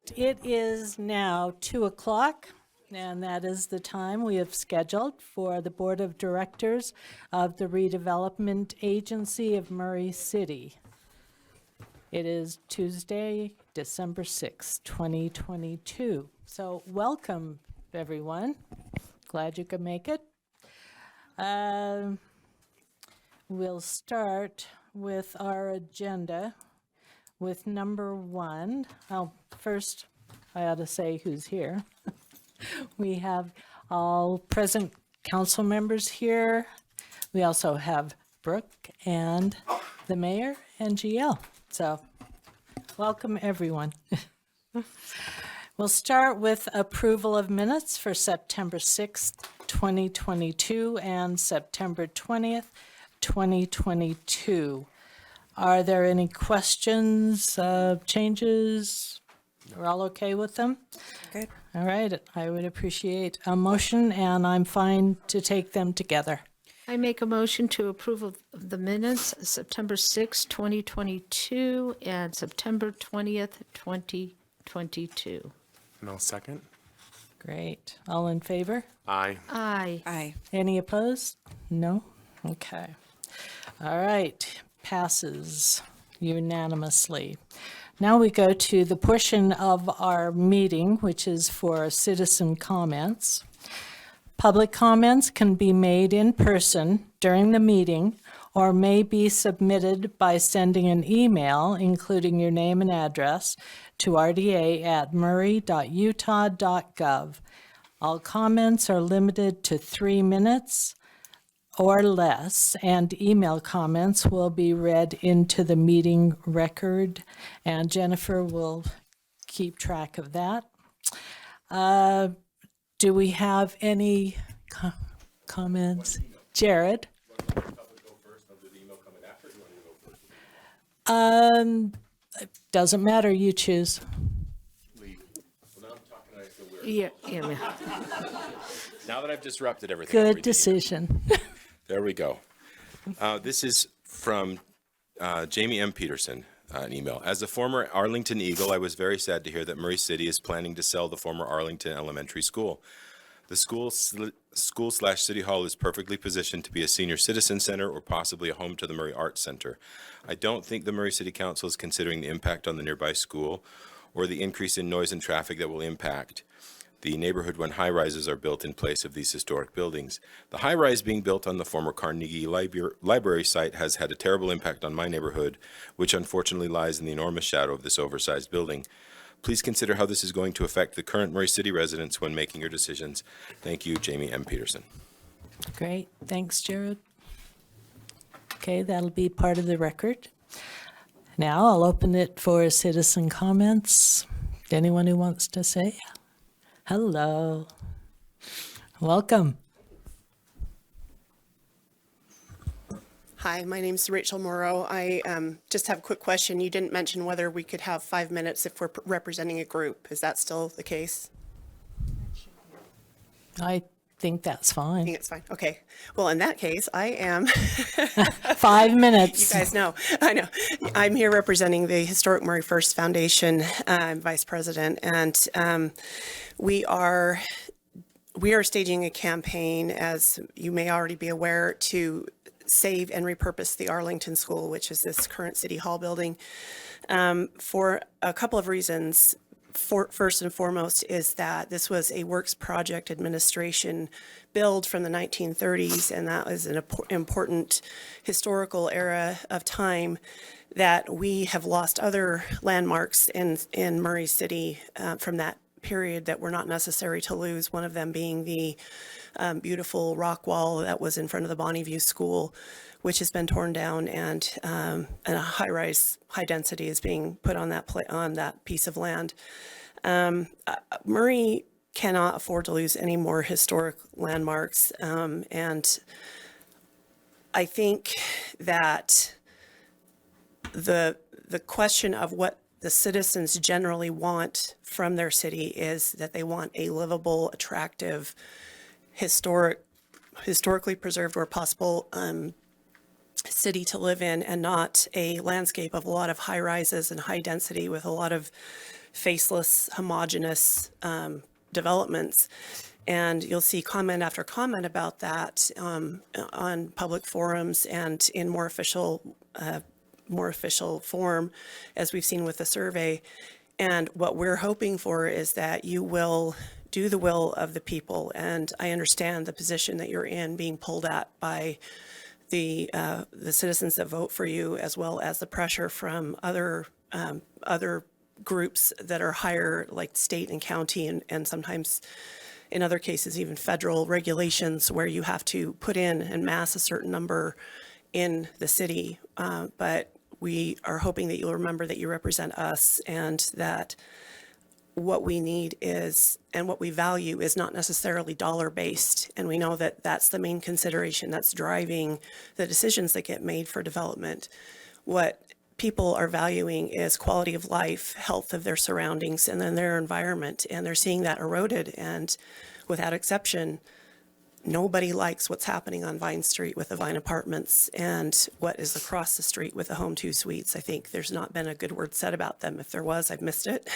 It is now 2 o'clock, and that is the time we have scheduled for the Board of Directors of the Redevelopment Agency of Murray City. It is Tuesday, December 6th, 2022. So welcome, everyone. Glad you could make it. We'll start with our agenda with number 1. Oh, first, I ought to say who's here. We have all present council members here. We also have Brooke and the mayor and GL. So welcome, everyone. We'll start with approval of minutes for September 6th, 2022 and September 20th, 2022. Are there any questions, changes? We're all okay with them? Good. All right, I would appreciate a motion, and I'm fine to take them together. I make a motion to approve of the minutes, September 6, 2022, and September 20th, 2022. And I'll second. Great. All in favor? Aye. Aye. Aye. Any opposed? No? Okay. All right, passes unanimously. Now we go to the portion of our meeting, which is for citizen comments. Public comments can be made in person during the meeting or may be submitted by sending an email, including your name and address, to rda@murray.utah.gov. All comments are limited to 3 minutes or less, and email comments will be read into the meeting record, and Jennifer will keep track of that. Do we have any comments? Jared? Doesn't matter, you choose. Yeah. Now that I've disrupted everything. I'll read Good the email. decision. There we go. This is from Jamie M. Peterson, an email. As a former Arlington Eagle, I was very sad to hear that Murray City is planning to sell the former Arlington Elementary School. The school/city hall is perfectly positioned to be a senior citizen center or possibly a home to the Murray Arts Center. I don't think the Murray City Council is considering the impact on the nearby school or the increase in noise and traffic that will impact the neighborhood when high-rises are built in place of these historic buildings. The high-rise being built on the former Carnegie Library site has had a terrible impact on my neighborhood, which unfortunately lies in the enormous shadow of this oversized building. Please consider how this is going to affect the current Murray City residents when making your decisions. Thank you, Jamie M. Peterson. Great, thanks, Jared. Okay, that'll be part of the record. Now I'll open it for citizen comments. Anyone who wants to say? Hello. Welcome. Hi, my name's Rachel Morrow. I just have a quick question. You didn't mention whether we could have 5 minutes if we're representing a group. Is that still the case? I think that's I fine. think it's fine. Okay. Well, in that case, I am, 5 you minutes. guys know, I know. I'm here representing the Historic Murray First Foundation. I'm vice president, and we are staging a campaign, as you may already be aware, to save and repurpose the Arlington School, which is this current City Hall building, for a couple of reasons. First and foremost is that this was a Works Project Administration build from the 1930s, and that was an important historical era of time that we have lost other landmarks in Murray City from that period that were not necessary to lose, one of them being the beautiful rock wall that was in front of the Bonneview School, which has been torn down, and a high-rise, high-density is being put on that piece of land. Murray cannot afford to lose any more historic landmarks, and I think that the question of what the citizens generally want from their city is that they want a livable, attractive, historically preserved where possible city to live in, and not a landscape of a lot of high rises and high density with a lot of faceless, homogeneous developments. And you'll see comment after comment about that on public forums and in more official form, as we've seen with the survey. And what we're hoping for is that you will do the will of the people. And I understand the position that you're in, being pulled at by the citizens that vote for you, as well as the pressure from other groups that are higher, like state and county, and sometimes in other cases even federal regulations where you have to put in and mass a certain number in the city. But we are hoping that you'll remember that you represent us, and that what we need is, and what we value is not necessarily dollar-based. And we know that that's the main consideration that's driving the decisions that get made for development. What people are valuing is quality of life, health of their surroundings, and then their environment. And they're seeing that eroded. And without exception, nobody likes what's happening on Vine Street with the Vine Apartments and what is across the street with the Home 2 Suites. I think there's not been a good word said about them. If there was, I've missed it.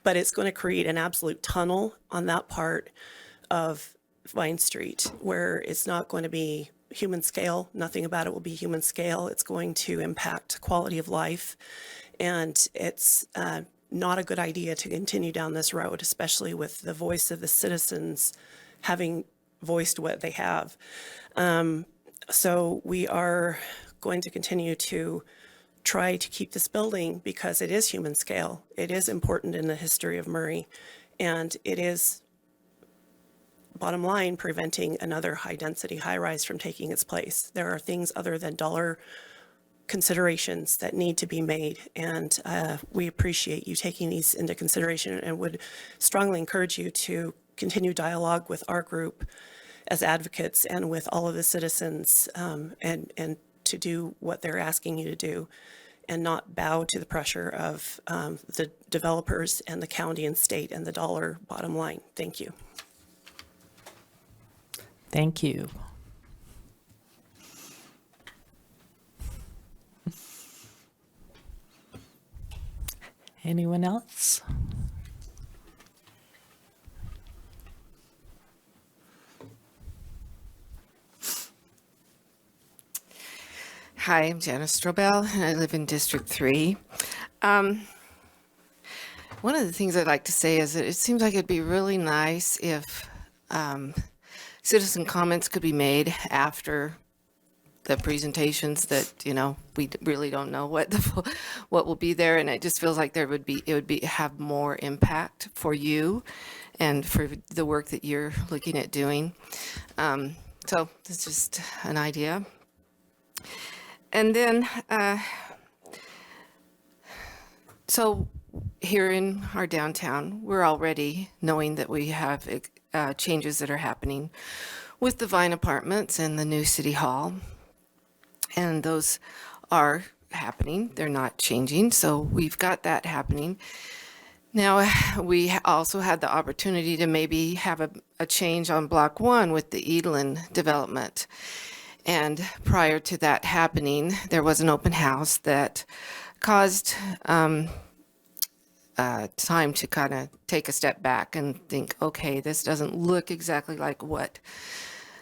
But it's going to create an absolute tunnel on that part of Vine Street where it's not going to be human scale. Nothing about it will be human scale. It's going to impact quality of life. And it's not a good idea to continue down this road, especially with the voice of the citizens having voiced what they have. So we are going to continue to try to keep this building because it is human scale. It is important in the history of Murray, and it is, bottom line, preventing another high-density high-rise from taking its place. There are things other than dollar considerations that need to be made, and we appreciate you taking these into consideration and would strongly encourage you to continue dialogue with our group as advocates and with all of the citizens, and to do what they're asking you to do and not bow to the pressure of the developers and the county and state and the dollar bottom line. Thank you. Thank you. Anyone else? Hi, I'm Janice Strobel, and I live in District 3. One of the things I'd like to say is that it seems like it'd be really nice if citizen comments could be made after the presentations that, we really don't know what will be there, and it just feels like it would have more impact for you and for the work that you're looking at doing. So it's just an idea. And then, so here in our downtown, we're already knowing that we have changes that are happening with the Vine Apartments and the new City Hall. And those are happening. They're not changing. So we've got that happening. Now, we also had the opportunity to maybe have a change on Block 1 with the Edelin development. And prior to that happening, there was an open house that caused time to kind of take a step back and think, okay, this doesn't look exactly like what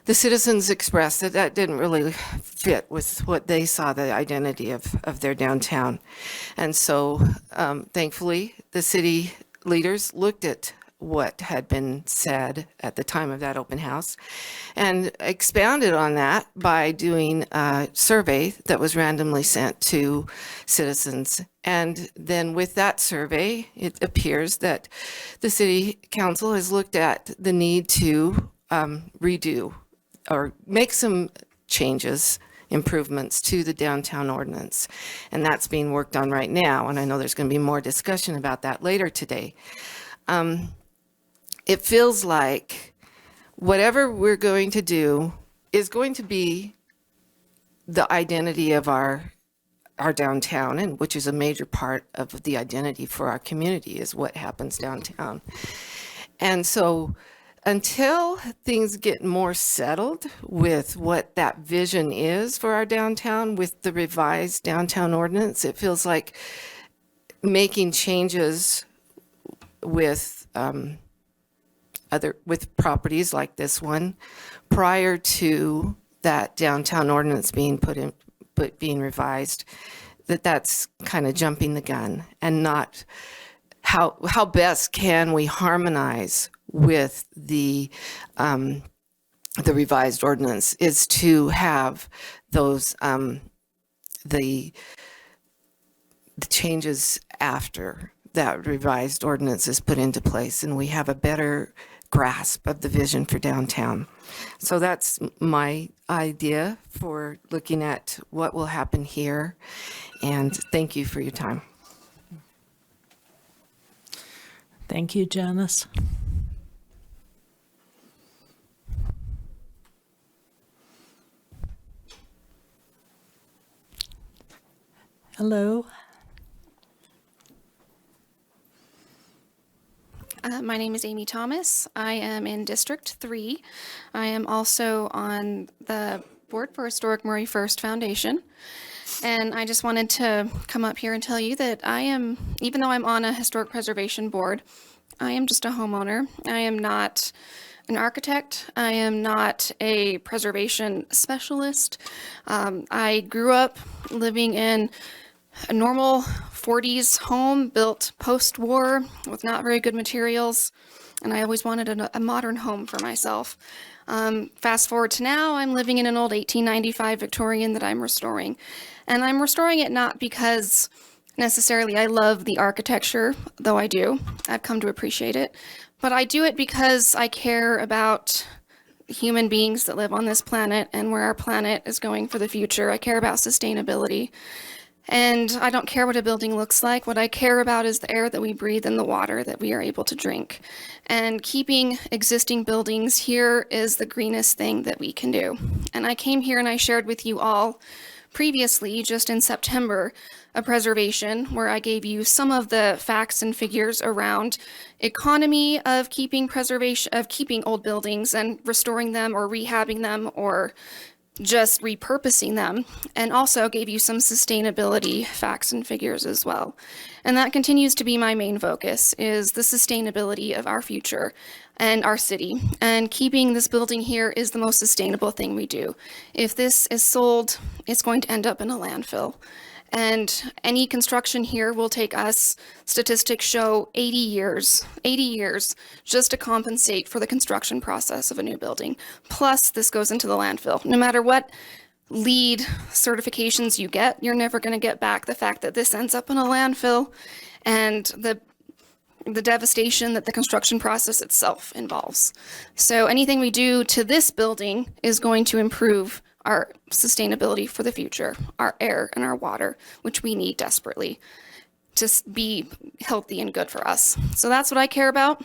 the citizens expressed. That didn't really fit with what they saw the identity of their downtown. And so thankfully, the city leaders looked at what had been said at the time of that open house and expounded on that by doing a survey that was randomly sent to citizens. And then with that survey, it appears that the city council has looked at the need to redo or make some changes, improvements to the downtown ordinance. And that's being worked on right now. And I know there's going to be more discussion about that later today. It feels like whatever we're going to do is going to be the identity of our downtown, and which is a major part of the identity for our community is what happens downtown. And so until things get more settled with what that vision is for our downtown with the revised downtown ordinance, it feels like making changes with with properties like this one prior to that downtown ordinance being being revised, that's kind of jumping the gun and not how best can we harmonize with the revised ordinance is to have those the changes after that revised ordinance is put into place and we have a better grasp of the vision for downtown. So that's my idea for looking at what will happen here. And thank you for your time. Thank you, Janice. Hello. My name is Amy Thomas. I am in District 3. I am also on the board for Historic Murray First Foundation. And I just wanted to come up here and tell you that I am, even though I'm on a historic preservation board, I am just a homeowner. I am not an architect. I am not a preservation specialist. I grew up living in a normal 40s home built post-war with not very good materials, and I always wanted a modern home for myself. Fast forward to now, I'm living in an old 1895 Victorian that I'm restoring. And I'm restoring it not because necessarily I love the architecture, though I do. I've come to appreciate it. But I do it because I care about human beings that live on this planet and where our planet is going for the future. I care about sustainability. And I don't care what a building looks like. What I care about is the air that we breathe and the water that we are able to drink. And keeping existing buildings here is the greenest thing that we can do. And I came here and I shared with you all previously, just in September, a preservation where I gave you some of the facts and figures around economy of keeping preservation, of keeping old buildings and restoring them or rehabbing them or just repurposing them, and also gave you some sustainability facts and figures as well. And that continues to be my main focus, is the sustainability of our future and our city. And keeping this building here is the most sustainable thing we do. If this is sold, it's going to end up in a landfill. And any construction here will take us, statistics show, 80 years just to compensate for the construction process of a new building. Plus, this goes into the landfill. No matter what LEED certifications you get, you're never going to get back the fact that this ends up in a landfill and the devastation that the construction process itself involves. So anything we do to this building is going to improve our sustainability for the future, our air and our water, which we need desperately to be healthy and good for us. So that's what I care about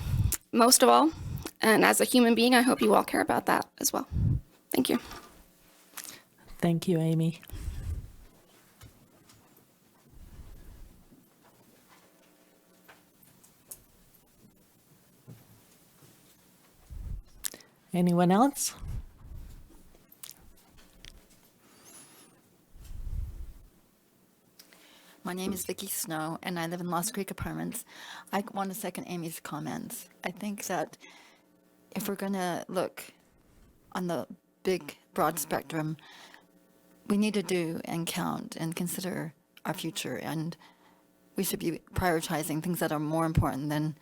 most of all. And as a human being, I hope you all care about that as well. Thank you. Thank you, Amy. Anyone else? My name is Vicki Snow, and I live in Lost Creek Apartments. I want to second Amy's comments. I think that if we're going to look on the big, broad spectrum, we need to do and count and consider our future, and we should be prioritizing things that are more important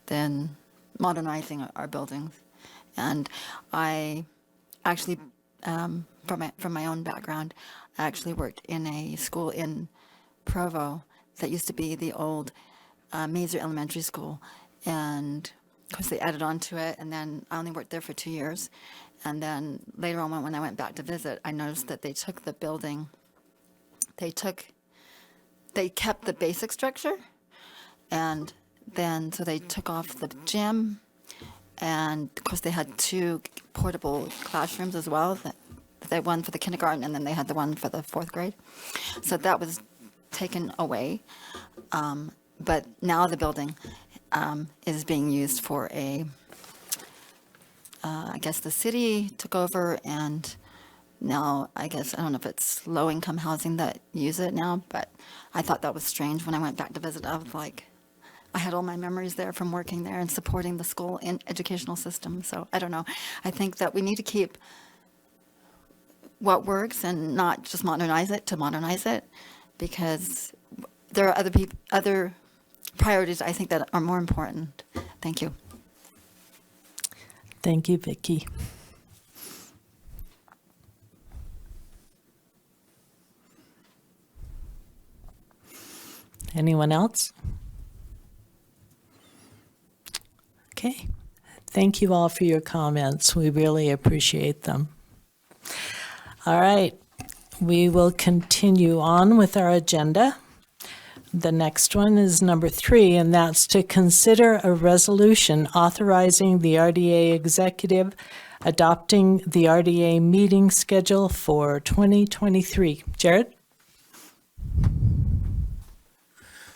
than modernizing our buildings. And I actually, from my own background, I actually worked in a school in Provo that used to be the old Mazer Elementary School, and of course they added on to it, and then I only worked there for 2 years, and then later on when I went back to visit, I noticed that they took the building, they kept the basic structure, and then so they took off the gym, and of course they had 2 portable classrooms as well, they had one for the kindergarten and then they had the one for the 4th grade, so that was taken away, but now the building is being used for I guess the city took over, and now I guess, I don't know if it's low-income housing that use it now, but I thought that was strange when I went back to visit. I was like, I had all my memories there from working there and supporting the school and educational system. So I don't know. I think that we need to keep what works and not just modernize it, because there are other priorities I think that are more important. Thank you. Thank you, Vicki. Anyone else? Okay. Thank you all for your comments. We really appreciate them. All right. We will continue on with our agenda. The next one is number 3, and that's to consider a resolution authorizing the RDA executive adopting the RDA meeting schedule for 2023. Jared?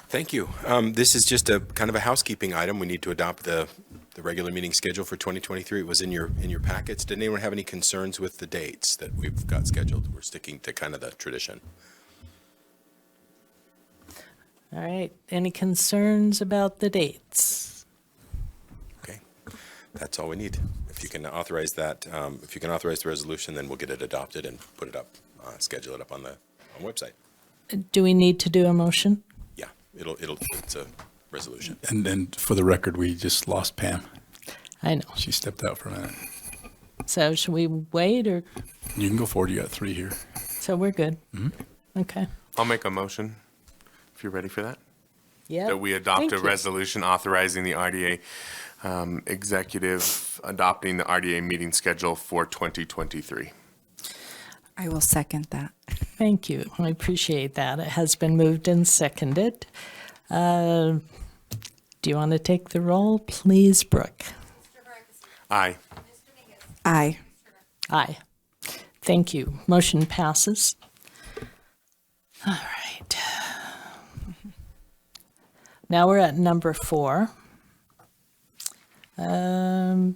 Thank you. This is just a kind of a housekeeping item. We need to adopt the regular meeting schedule for 2023. It was in your packets. Did anyone have any concerns with the dates that we've got scheduled? We're sticking to kind of the tradition. All right. Any concerns about the dates? Okay, that's all we need. If you can authorize that, if you can authorize the resolution, then we'll get it adopted and put it up, schedule it up on the website. Do we need to do a motion? Yeah, it's a resolution. And then for the record, we just lost Pam. I know. She stepped out for a minute. So should we wait or, You can go forward. You got 3 here. so we're good? Okay. I'll make a motion, if you're ready for that. Yeah. That we adopt Thank a you. resolution authorizing the RDA executive adopting the RDA meeting schedule for 2023. I will second that. Thank you. I appreciate that. It has been moved and seconded. Do you want to take the roll, please, Brooke? Aye. Aye. Aye. Thank you. Motion passes. All right. Now we're at number 4. It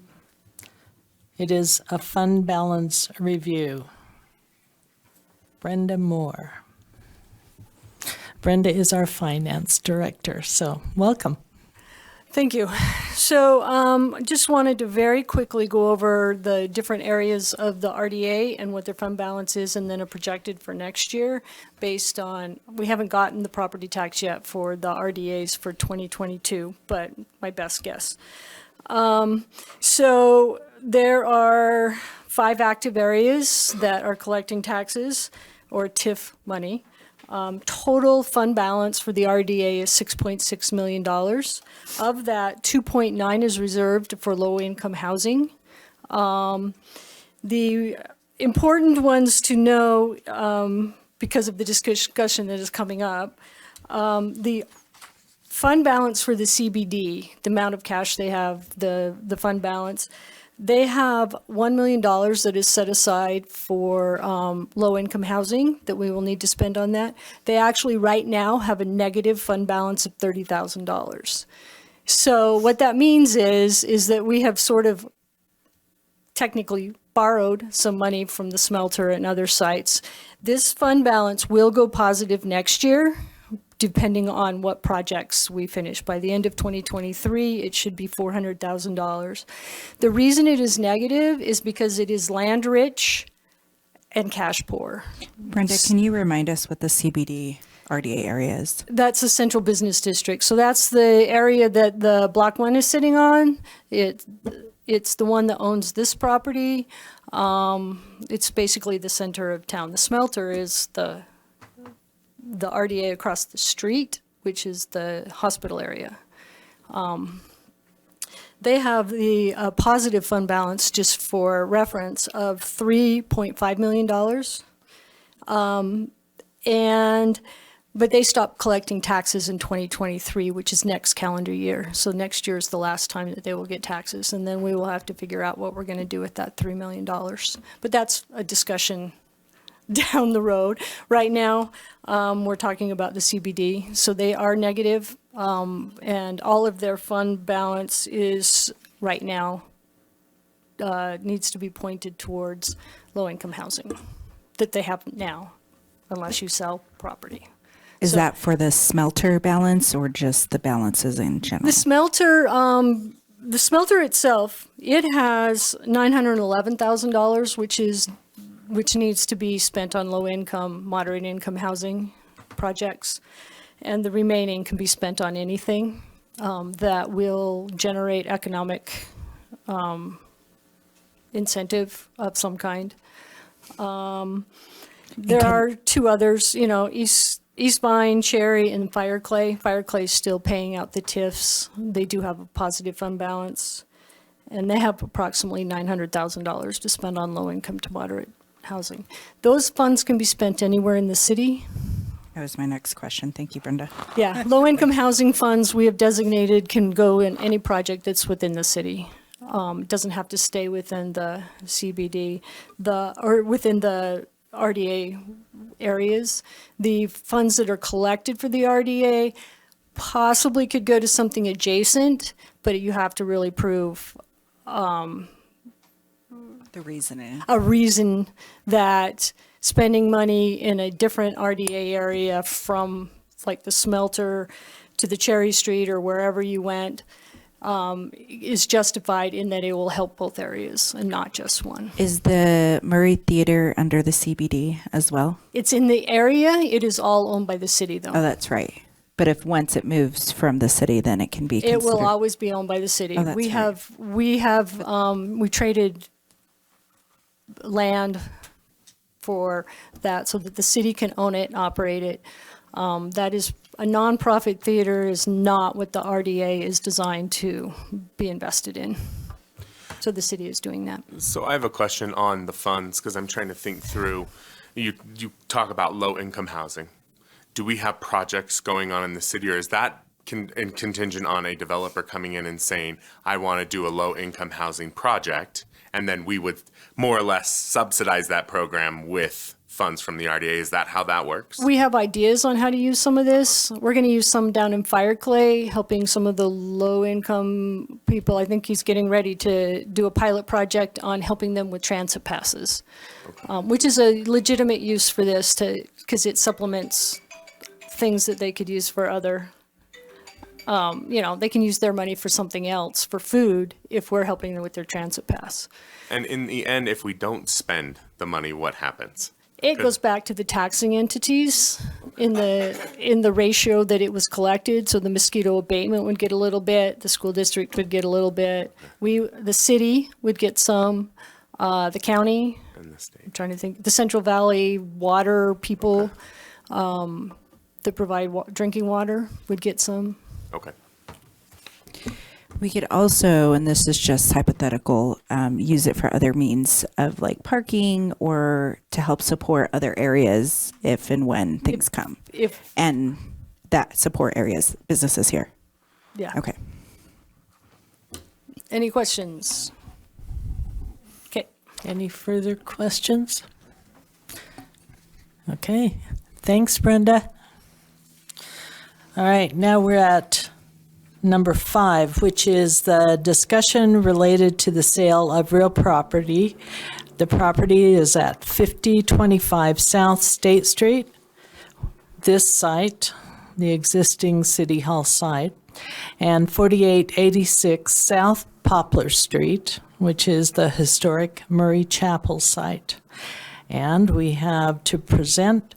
is a fund balance review. Brenda Moore. Brenda is our finance director, so welcome. Thank you. So just wanted to very quickly go over the different areas of the RDA and what their fund balance is, and then a projected for next year based on, we haven't gotten the property tax yet for the RDAs for 2022, but my best guess. So there are 5 active areas that are collecting taxes or TIF money. Total fund balance for the RDA is $6.6 million. Of that, 2.9 is reserved for low-income housing. The important ones to know, because of the discussion that is coming up, the fund balance for the CBD, the amount of cash they have, the fund balance, they have $1 million that is set aside for low-income housing that we will need to spend on that. They actually right now have a negative fund balance of $30,000. So what that means is that we have sort of technically borrowed some money from the smelter and other sites. This fund balance will go positive next year, depending on what projects we finish. By the end of 2023, it should be $400,000. The reason it is negative is because it is land rich and cash poor. Brenda, can you remind us what the CBD RDA area is? That's the central business district. So that's the area that the Block 1 is sitting on. It's the one that owns this property. It's basically the center of town. The smelter is the RDA across the street, which is the hospital area. They have the positive fund balance, just for reference, of $3.5 million. But they stopped collecting taxes in 2023, which is next calendar year. So next year is the last time that they will get taxes, and then we will have to figure out what we're going to do with that $3 million. But that's a discussion down the road. Right now, we're talking about the CBD, so they are negative, and all of their fund balance is right now needs to be pointed towards low-income housing that they have now, unless you sell property. Is that for the smelter balance or just the balances in general? The smelter itself, it has $911,000, which needs to be spent on low income, moderate income housing projects. And the remaining can be spent on anything that will generate economic incentive of some kind. There are two others, East Vine, Cherry, and Fireclay. Fireclay is still paying out the TIFs. They do have a positive fund balance, and they have approximately $900,000 to spend on low-income to moderate housing. Those funds can be spent anywhere in the city. That was my next question. Thank you, Brenda. Yeah, low-income housing funds we have designated can go in any project that's within the city. It doesn't have to stay within the CBD, or within the RDA areas. The funds that are collected for the RDA possibly could go to something adjacent, but you have to really prove The reasoning. a reason that spending money in a different RDA area from like the smelter to the Cherry Street or wherever you went is justified in that it will help both areas and not just one. Is the Murray Theater under the CBD as well? It's in the area. It is all owned by the city, though. Oh, that's right. But if once it moves from the city, then it can be It will considered. always be owned by the city. Oh, that's We traded land for that so that the city can own it and operate it. That is, a nonprofit theater is not what the RDA is designed to be invested in. So the city is doing that. So I have a question on the funds, because I'm trying to think through, you talk about low-income housing. Do we have projects going on in the city, or is that contingent on a developer coming in and saying, I want to do a low-income housing project, and then we would more or less subsidize that program with funds from the RDA? Is that how that works? We have ideas on how to use some of this. We're going to use some down in Fireclay, helping some of the low-income people. I think he's getting ready to do a pilot project on helping them with transit passes, which is a legitimate use for this because it supplements things that they could use for other, they can use their money for something else, for food, if we're helping them with their transit pass. And in the end, if we don't spend the money, what happens? It goes back to the taxing entities in the ratio that it was collected. So the mosquito abatement would get a little bit, the school district would get a little bit. The city would get some, the county, In the state. I'm trying to think, the Central Valley water people that provide drinking water would get some. Okay. We could also, and this is just hypothetical, use it for other means of like parking or to help support other areas if and when things come. And that support areas, businesses here. Yeah. Okay. Any questions? Okay. Any further questions? Okay, thanks, Brenda. All right, now we're at number 5, which is the discussion related to the sale of real property. The property is at 5025 South State Street. This site, the existing City Hall site, and 4886 South Poplar Street, which is the historic Murray Chapel site. And we have to present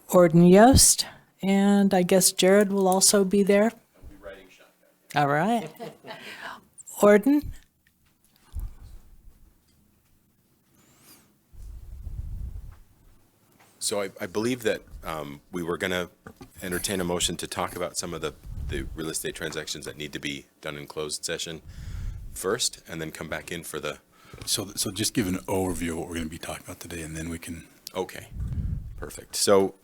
Orden Yost, and I guess Jared will also be there. All right. Orden? So I believe that we were going to entertain a motion to talk about some of the real estate transactions that need to be done in closed session first, and then come back in for the... So just give an overview of what we're going to be talking about today, and then we can... Okay, perfect. So,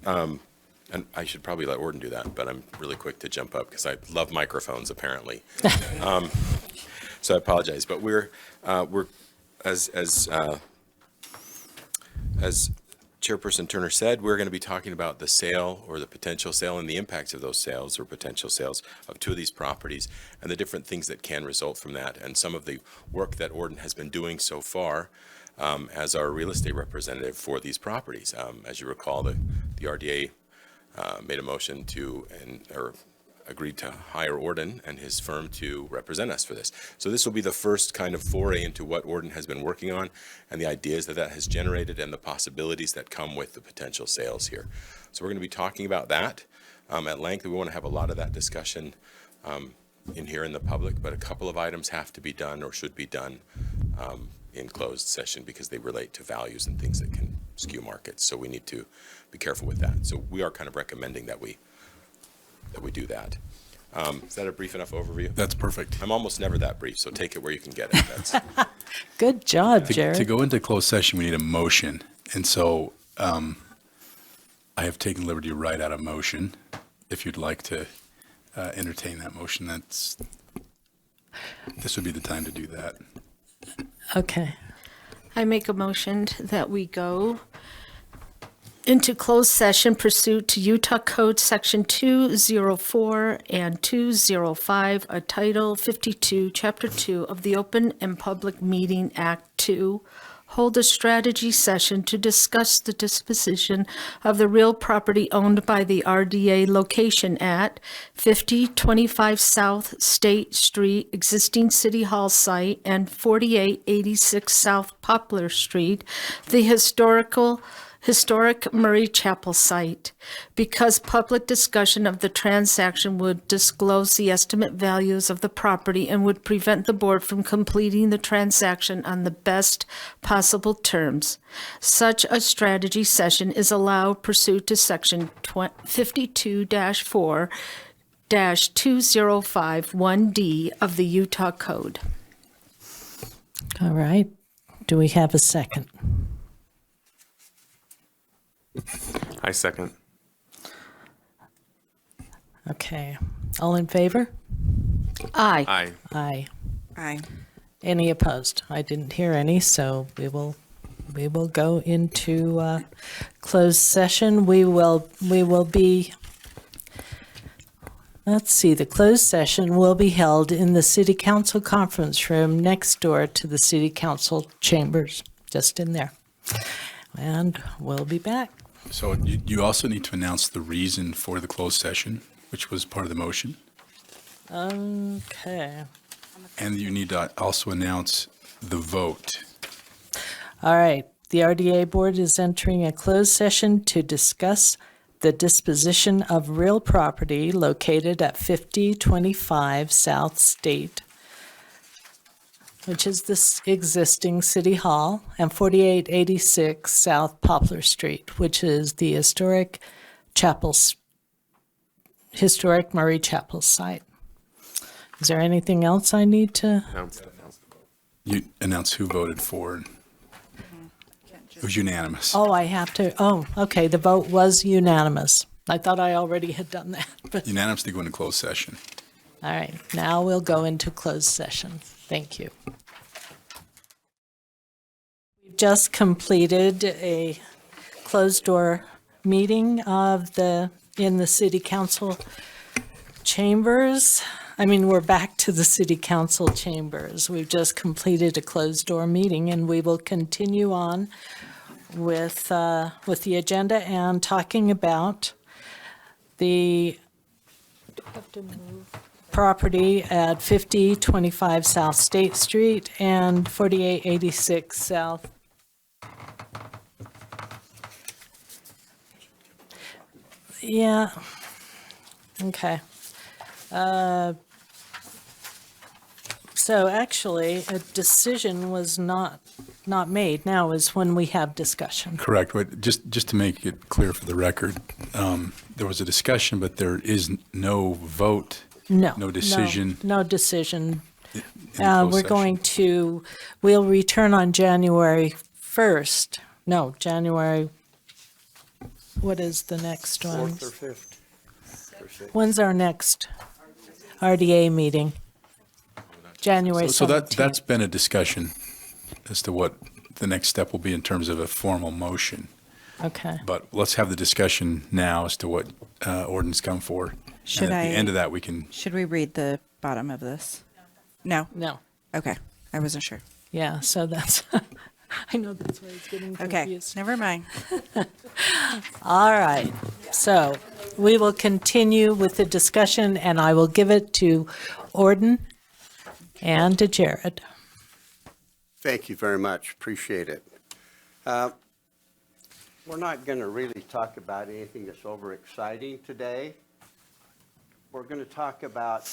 and I should probably let Orden do that, but I'm really quick to jump up because I love microphones, apparently. So I apologize, but we're as Chairperson Turner said, we're going to be talking about the sale or the potential sale and the impacts of those sales or potential sales of 2 of these properties and the different things that can result from that, and some of the work that Orden has been doing so far as our real estate representative for these properties. As you recall, the RDA made a motion to, or agreed to hire Orden and his firm to represent us for this. So this will be the first kind of foray into what Orden has been working on and the ideas that that has generated and the possibilities that come with the potential sales here. So we're going to be talking about that at length. We want to have a lot of that discussion in here in the public, but a couple of items have to be done or should be done in closed session because they relate to values and things that can skew markets. So we need to be careful with that. So we are kind of recommending that we do that. Is that a brief enough overview? That's perfect. I'm almost never that brief, so take it where you can get it. That's, Good job, To Jared. go into closed session, we need a motion. And so I have taken liberty to write out a motion. If you'd like to entertain that motion, this would be the time to do that. Okay. I make a motion that we go into closed session pursuant to Utah Code Section 204 and 205, a Title 52, Chapter 2 of the Open and Public Meeting Act to hold a strategy session to discuss the disposition of the real property owned by the RDA location at 5025 South State Street, existing City Hall site, and 4886 South Poplar Street, the historic Murray Chapel site, because public discussion of the transaction would disclose the estimate values of the property and would prevent the board from completing the transaction on the best possible terms. Such a strategy session is allowed pursuant to Section 52-4-2051D of the Utah Code. All right. Do we have a second? I second. Okay. All in favor? Aye. Aye. Aye. Aye. Any opposed? I didn't hear any, so we will go into closed session. We will be, let's see, the closed session will be held in the City Council conference room next door to the City Council chambers, just in there. And we'll be back. So you also need to announce the reason for the closed session, which was part of the motion. Okay. And you need to also announce the vote. All right. The RDA board is entering a closed session to discuss the disposition of real property located at 5025 South State, which is this existing City Hall, and 4886 South Poplar Street, which is the historic Murray Chapel site. Is there anything else I need to? You announce who voted for. It was unanimous. Oh, I have to. Oh, okay. The vote was unanimous. I thought I already had done that, but Unanimous to go into closed session. all right. Now we'll go into closed session. Thank you. We've just completed a closed door meeting in the City Council chambers. I mean, we're back to the City Council chambers. We've just completed a closed door meeting, and we will continue on with the agenda and talking about the property at 5025 South State Street and 4886 South. Yeah. Okay. So actually, a decision was not made. Now is when we have discussion. Correct. But just to make it clear for the record, there was a discussion, but there is no vote. No. No decision. No decision. in closed We're session. going to, we'll return on January 1st. No, January, what is the next one? 4th or 5th. When's our next RDA meeting? January 17th. So that's been a discussion as to what the next step will be in terms of a formal motion. Okay. But let's have the discussion now as to what ordinance come for. Should And at I- the end of that, we can, Should we read the bottom of this? No? No. Okay. I wasn't sure. Yeah, so that's, I know that's why it's getting Okay, confused. never mind. All right, so we will continue with the discussion, and I will give it to Orden and to Jared. Thank you very much. Appreciate it. We're not going to really talk about anything that's overexciting today. We're going to talk about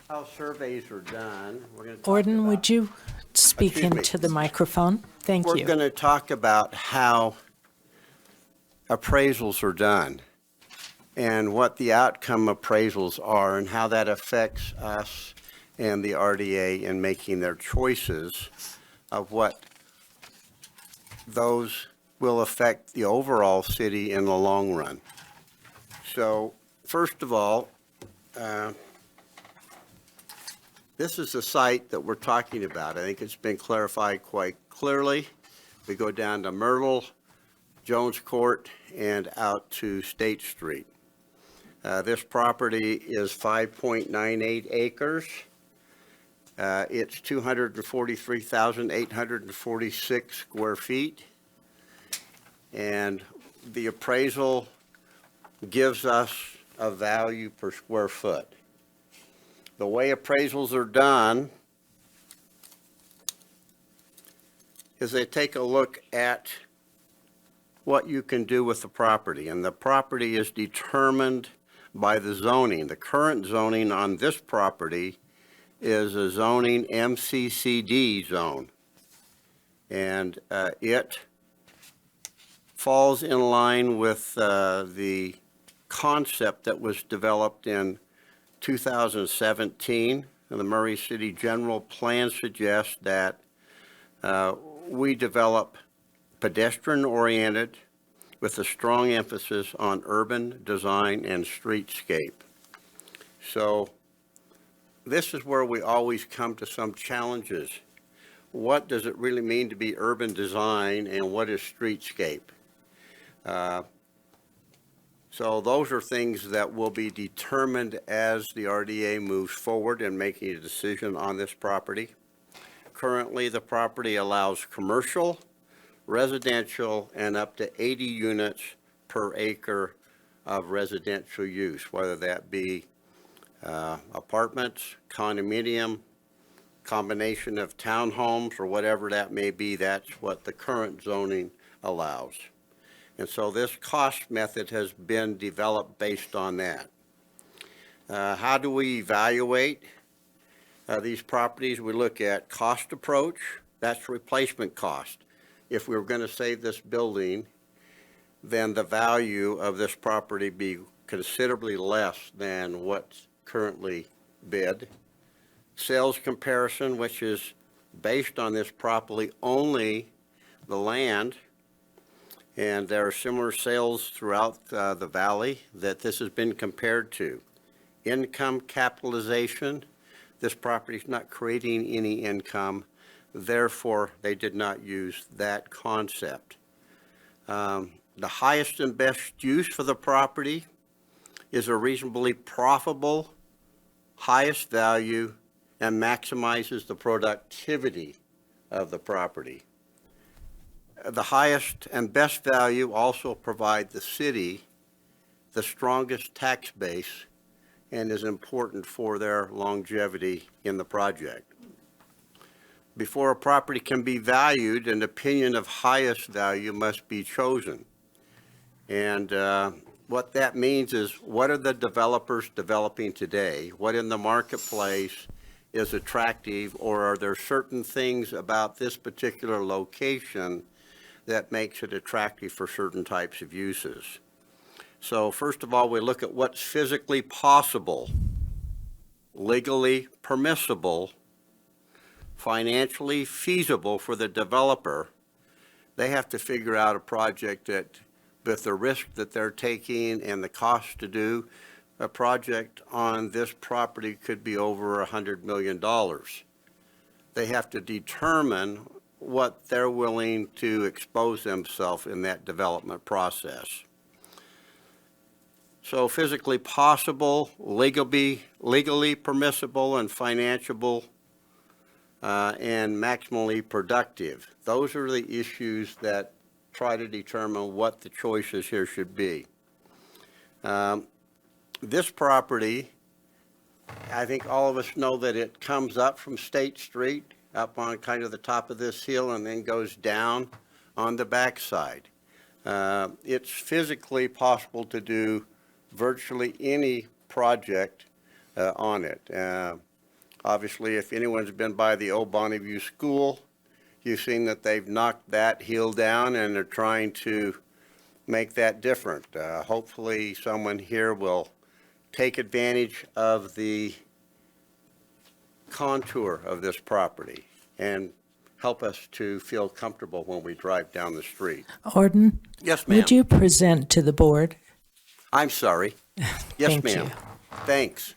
how surveys are done. We're going to talk Orden, about- would you speak Excuse me. into the microphone? Thank We're you. going to talk about how appraisals are done and what the outcome appraisals are and how that affects us and the RDA in making their choices of what those will affect the overall city in the long run. So, first of all, this is the site that we're talking about. I think it's been clarified quite clearly. We go down to Myrtle, Jones Court, and out to State Street. This property is 5.98 acres. It's 243,846 square feet. And the appraisal gives us a value per square foot. The way appraisals are done is they take a look at what you can do with the property, and the property is determined by the zoning. The current zoning on this property is a zoning MCCD zone, and it falls in line with the concept that was developed in 2017. And the Murray City General Plan suggests that we develop pedestrian-oriented with a strong emphasis on urban design and streetscape. So this is where we always come to some challenges. What does it really mean to be urban design, and what is streetscape? So those are things that will be determined as the RDA moves forward in making a decision on this property. Currently, the property allows commercial, residential, and up to 80 units per acre of residential use, whether that be apartments, condominium, combination of townhomes, or whatever that may be. That's what the current zoning allows. And so this cost method has been developed based on that. How do we evaluate these properties? We look at cost approach. That's replacement cost. If we were going to save this building, then the value of this property be considerably less than what's currently bid. Sales comparison, which is based on this property only the land, and there are similar sales throughout the valley that this has been compared to. Income capitalization, this property is not creating any income, therefore they did not use that concept. The highest and best use for the property is a reasonably profitable, highest value, and maximizes the productivity of the property. The highest and best value also provide the city the strongest tax base and is important for their longevity in the project. Before a property can be valued, an opinion of highest value must be chosen. And what that means is, what are the developers developing today? What in the marketplace is attractive, or are there certain things about this particular location that makes it attractive for certain types of uses? So first of all, we look at what's physically possible, legally permissible, financially feasible for the developer. They have to figure out a project that, with the risk that they're taking and the cost to do, a project on this property could be over $100 million. They have to determine what they're willing to expose themselves in that development process. So physically possible, legally permissible, and financiable and maximally productive. Those are the issues that try to determine what the choices here should be. This property, I think all of us know that it comes up from State Street, up on kind of the top of this hill, and then goes down on the backside. It's physically possible to do virtually any project on it. Obviously, if anyone's been by the old Bonneview School, you've seen that they've knocked that hill down and they're trying to make that different. Hopefully, someone here will take advantage of the contour of this property and help us to feel comfortable when we drive down the street. Orden? Yes, ma'am. Would you present to the board? I'm sorry. Yes, Thank ma'am. you. Thanks.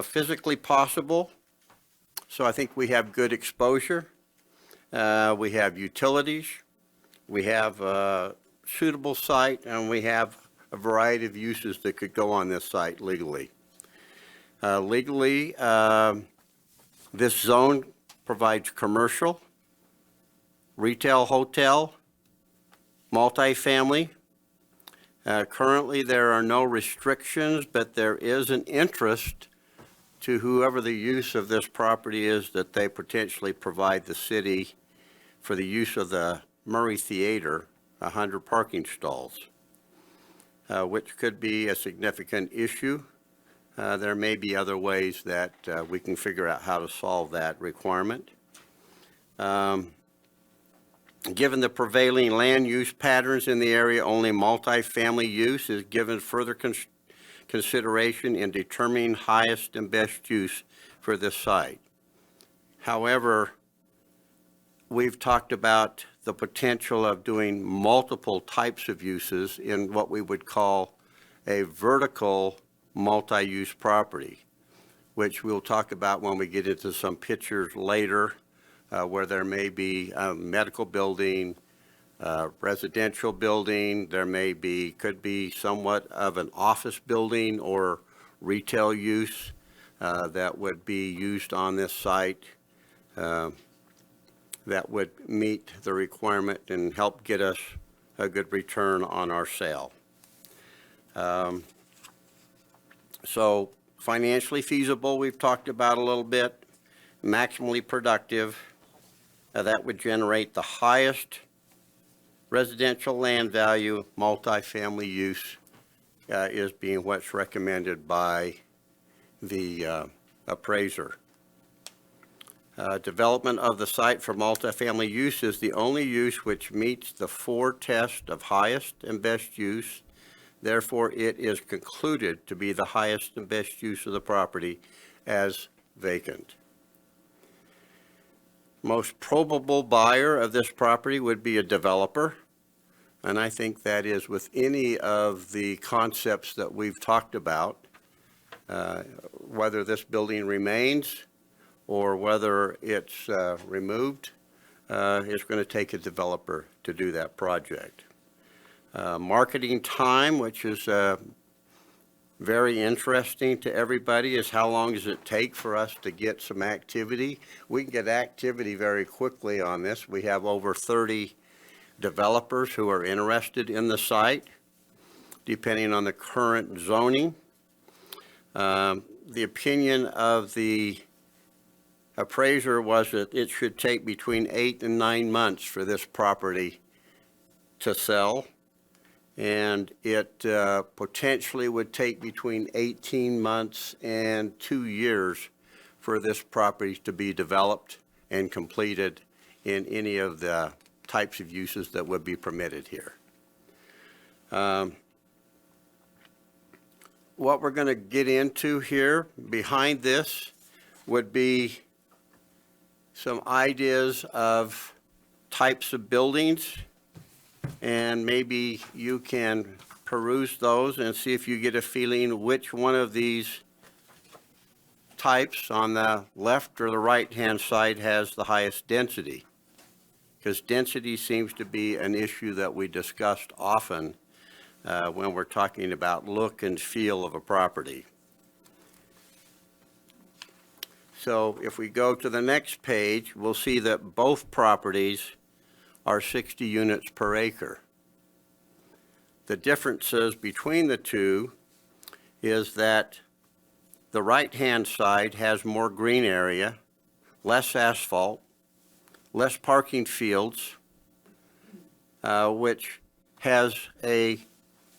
Physically possible, so I think we have good exposure. We have utilities. We have a suitable site, and we have a variety of uses that could go on this site legally. This zone provides commercial, retail, hotel, multifamily. Currently, there are no restrictions, but there is an interest to whoever the use of this property is that they potentially provide the city for the use of the Murray Theater, 100 parking stalls, which could be a significant issue. There may be other ways that we can figure out how to solve that requirement. Given the prevailing land use patterns in the area, only multifamily use is given further consideration in determining highest and best use for this site. However, we've talked about the potential of doing multiple types of uses in what we would call a vertical multi-use property, which we'll talk about when we get into some pictures later, where there may be a medical building, residential building, there could be somewhat of an office building or retail use that would be used on this site that would meet the requirement and help get us a good return on our sale. So financially feasible, we've talked about a little bit. Maximally productive, that would generate the highest residential land value. Multifamily use is being what's recommended by the appraiser. Development of the site for multifamily use is the only use which meets the 4 tests of highest and best use. Therefore, it is concluded to be the highest and best use of the property as vacant. Most probable buyer of this property would be a developer, and I think that is with any of the concepts that we've talked about, whether this building remains or whether it's removed, it's going to take a developer to do that project. Marketing time, which is very interesting to everybody, is how long does it take for us to get some activity? We can get activity very quickly on this. We have over 30 developers who are interested in the site, depending on the current zoning. The opinion of the appraiser was that it should take between 8 and 9 months for this property to sell. And it potentially would take between 18 months and 2 years for this property to be developed and completed in any of the types of uses that would be permitted here. What we're going to get into here behind this would be some ideas of types of buildings, and maybe you can peruse those and see if you get a feeling which one of these types on the left or the right-hand side has the highest density. Because density seems to be an issue that we discussed often when we're talking about look and feel of a property. So if we go to the next page, we'll see that both properties are 60 units per acre. The differences between the two is that the right-hand side has more green area, less asphalt, less parking fields, which has a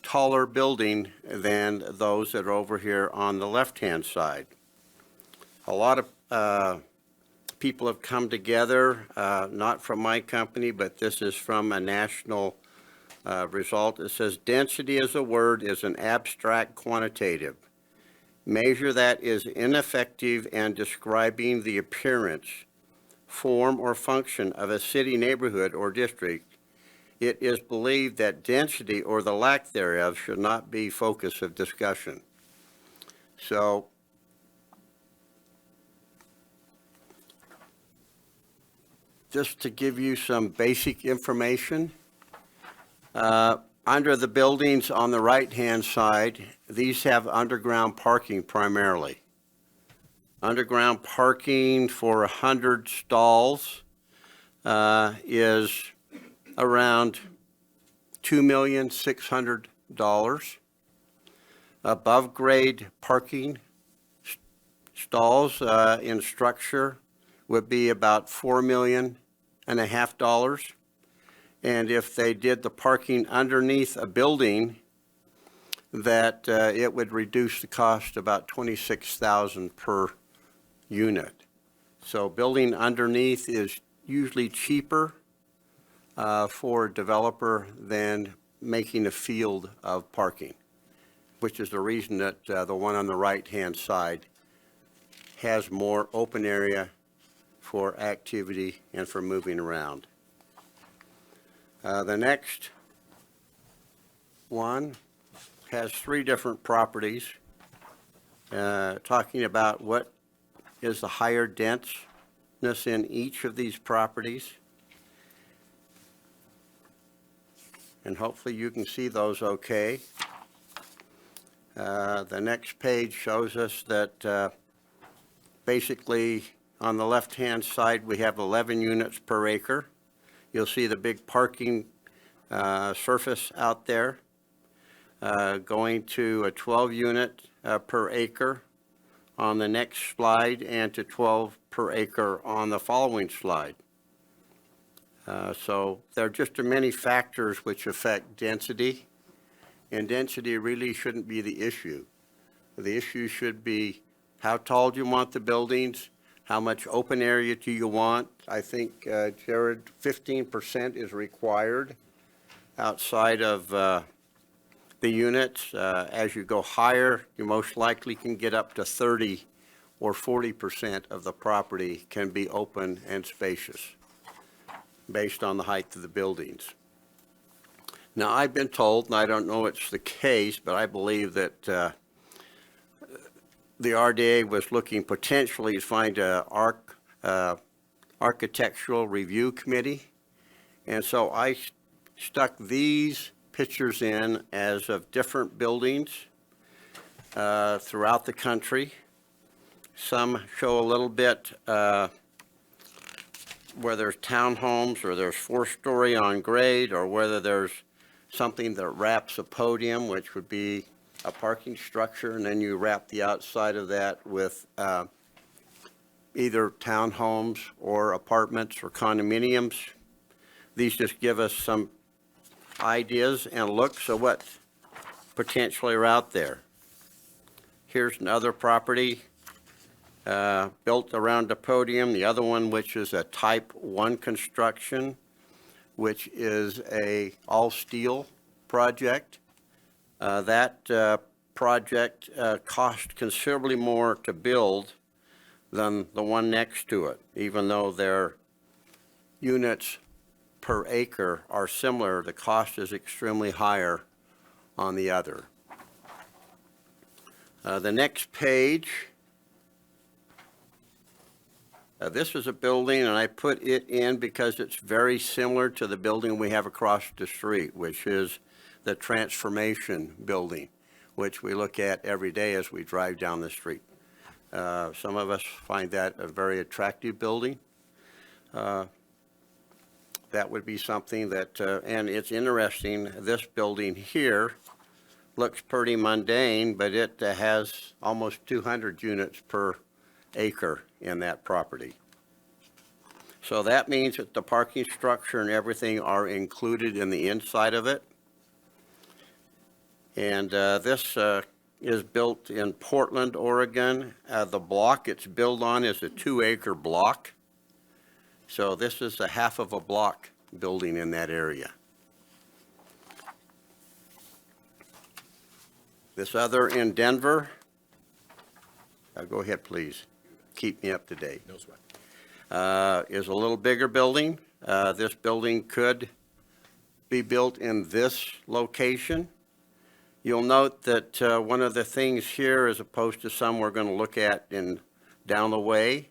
taller building than those that are over here on the left-hand side. A lot of people have come together, not from my company, but this is from a national result. It says, density as a word is an abstract quantitative. Measure that is ineffective and describing the appearance, form, or function of a city, neighborhood, or district. It is believed that density or the lack thereof should not be focus of discussion. So just to give you some basic information, under the buildings on the right-hand side, these have underground parking primarily. Underground parking for 100 stalls is around $2,600,000. Above grade parking stalls in structure would be about $4.5 million. And if they did the parking underneath a building, that it would reduce the cost about $26,000 per unit. So building underneath is usually cheaper for a developer than making a field of parking, which is the reason that the one on the right-hand side has more open area for activity and for moving around. The next one has 3 different properties, talking about what is the higher denseness in each of these properties. And hopefully you can see those okay. The next page shows us that basically on the left-hand side we have 11 units per acre. You'll see the big parking surface out there, going to a 12 unit per acre on the next slide and to 12 per acre on the following slide. So there are just many factors which affect density, and density really shouldn't be the issue. The issue should be how tall do you want the buildings, how much open area do you want? I think, Jared, 15% is required outside of the units. As you go higher, you most likely can get up to 30 or 40% of the property can be open and spacious based on the height of the buildings. Now, I've been told, and I don't know it's the case, but I believe that the RDA was looking potentially to find a architectural review committee. And so I stuck these pictures in as of different buildings throughout the country. Some show a little bit where there's townhomes or there's 4-story on grade, or whether there's something that wraps a podium, which would be a parking structure, and then you wrap the outside of that with either townhomes or apartments or condominiums. These just give us some ideas and looks of what potentially are out there. Here's another property built around a podium. The other one, which is a type 1 construction, which is a all-steel project. That project cost considerably more to build than the one next to it, even though their units per acre are similar. The cost is extremely higher on the other. The next page, this is a building, and I put it in because it's very similar to the building we have across the street, which is the Transformation Building, which we look at every day as we drive down the street. Some of us find that a very attractive building. That would be something that, and it's interesting, this building here looks pretty mundane, but it has almost 200 units per acre in that property. So that means that the parking structure and everything are included in the inside of it. And this is built in Portland, Oregon. The block it's built on is a 2-acre block. So this is a half of a block building in that area. This other in Denver, go ahead, please. Keep me up to date. No sweat. Is a little bigger building. This building could be built in this location. You'll note that one of the things here, as opposed to some we're going to look at down the way,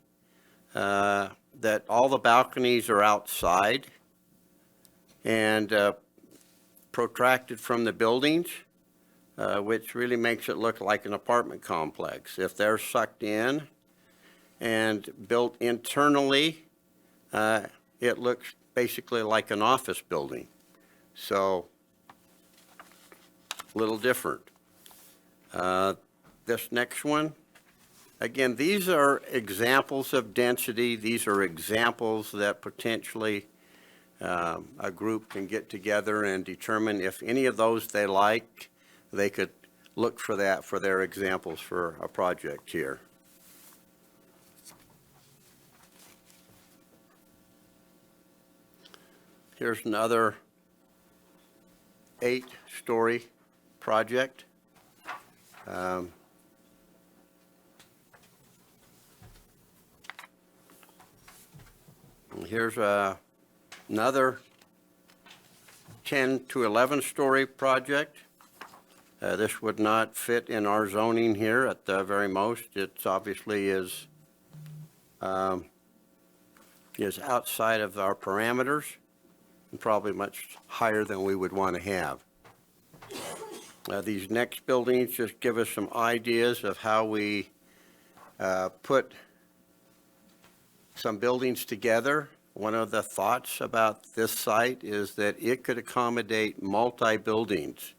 that all the balconies are outside and protracted from the buildings, which really makes it look like an apartment complex. If they're sucked in and built internally, it looks basically like an office building. So, a little different. This next one, again, these are examples of density. These are examples that potentially a group can get together and determine if any of those they like, they could look for that for their examples for a project here. Here's another 8-story project. Here's another 10 to 11-story project. This would not fit in our zoning here at the very most. It obviously is outside of our parameters and probably much higher than we would want to have. These next buildings just give us some ideas of how we put some buildings together. One of the thoughts about this site is that it could accommodate multi-buildings.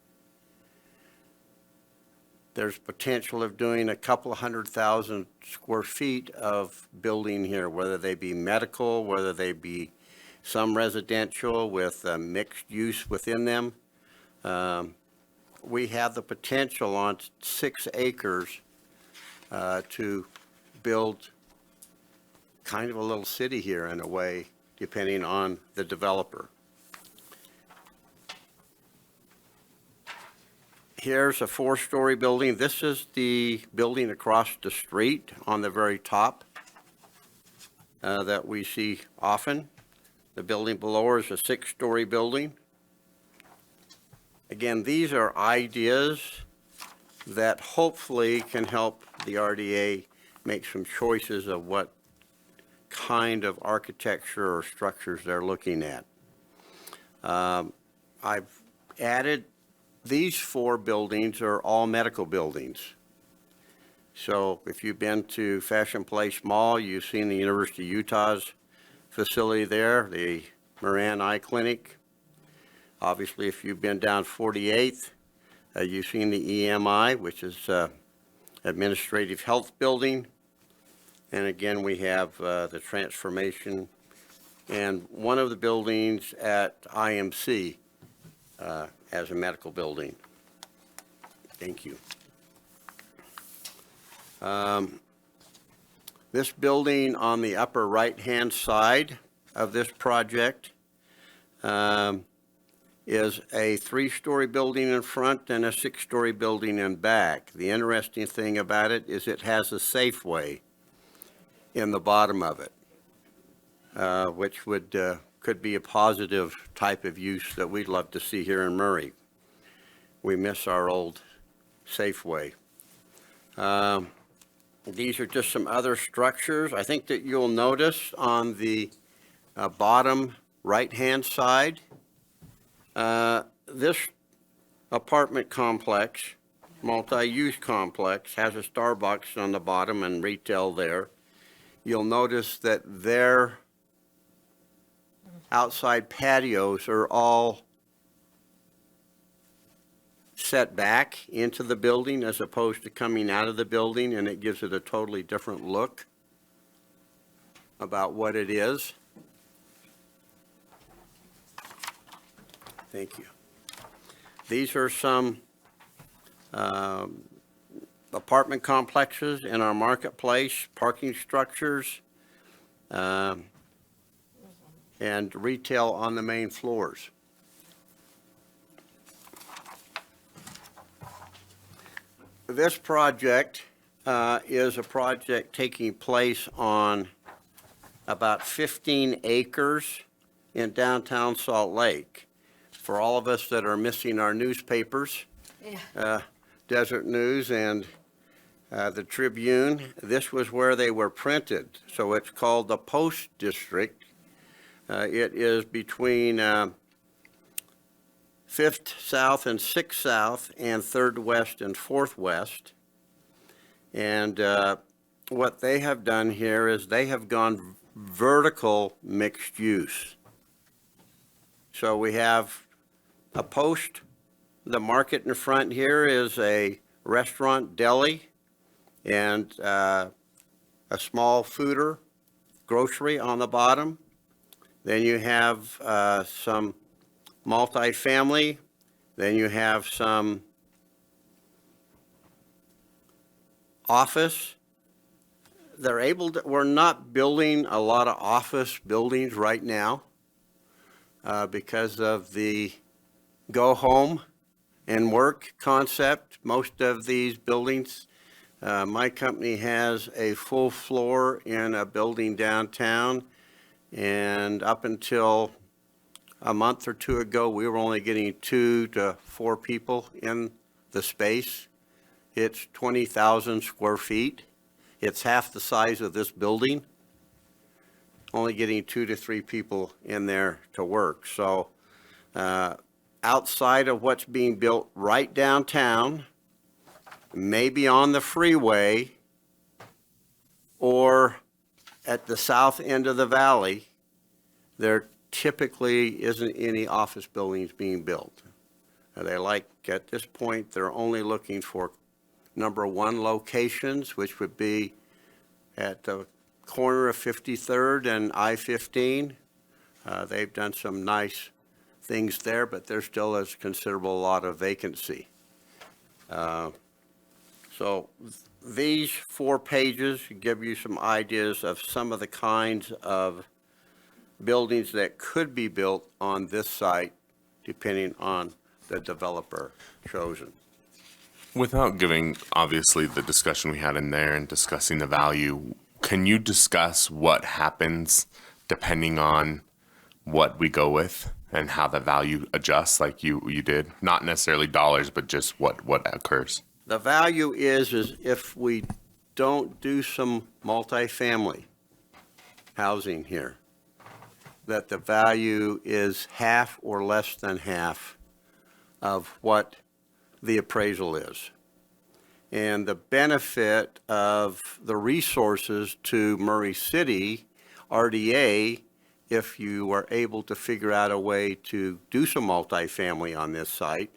There's potential of doing a couple of 100,000 square feet of building here, whether they be medical, whether they be some residential with mixed use within them. We have the potential on 6 acres to build kind of a little city here in a way, depending on the developer. Here's a 4-story building. This is the building across the street on the very top that we see often. The building below is a 6-story building. Again, these are ideas that hopefully can help the RDA make some choices of what kind of architecture or structures they're looking at. I've added these 4 buildings are all medical buildings. So if you've been to Fashion Place Mall, you've seen the University of Utah's facility there, the Moran Eye Clinic. Obviously, if you've been down 48th, you've seen the EMI, which is Administrative Health Building. And again, we have the Transformation and one of the buildings at IMC as a medical building. Thank you. This building on the upper right-hand side of this project is a 3-story building in front and a 6-story building in back. The interesting thing about it is it has a Safeway in the bottom of it, which would could be a positive type of use that we'd love to see here in Murray. We miss our old Safeway. These are just some other structures. I think that you'll notice on the bottom right-hand side, this apartment complex multi-use complex, has a Starbucks on the bottom and retail there. You'll notice that their outside patios are all set back into the building as opposed to coming out of the building, and it gives it a totally different look about what it is. Thank you. These are some apartment complexes in our marketplace, parking structures, and retail on the main floors. This project is a project taking place on about 15 acres in downtown Salt Lake. For all of us that are missing our newspapers, Desert News and the Tribune, this was where they were printed. So it's called the Post District. It is between 5th South and 6th South and 3rd West and 4th West. And what they have done here is they have gone vertical mixed use. So we have a post. The market in front here is a restaurant, deli, and a small fooder, grocery on the bottom. Then you have some multifamily. Then you have some office. We're not building a lot of office buildings right now because of the go home and work concept. Most of these buildings, my company has a full floor in a building downtown, and up until a month or two ago, we were only getting 2 to 4 people in the space. It's 20,000 square feet. It's half the size of this building, only getting 2 to 3 people in there to work. So outside of what's being built right downtown, maybe on the freeway, or at the south end of the valley, there typically isn't any office buildings being built. At this point, they're only looking for number 1 locations, which would be at the corner of 53rd and I-15. They've done some nice things there, but there still is a considerable lot of vacancy. So these 4 pages give you some ideas of some of the kinds of buildings that could be built on this site, depending on the developer chosen. Without giving, obviously, the discussion we had in there and discussing the value, can you discuss what happens depending on what we go with and how the value adjusts like you did? Not necessarily dollars, but just what occurs. The value is if we don't do some multifamily housing here, that the value is half or less than half of what the appraisal is. And the benefit of the resources to Murray City, RDA, if you are able to figure out a way to do some multifamily on this site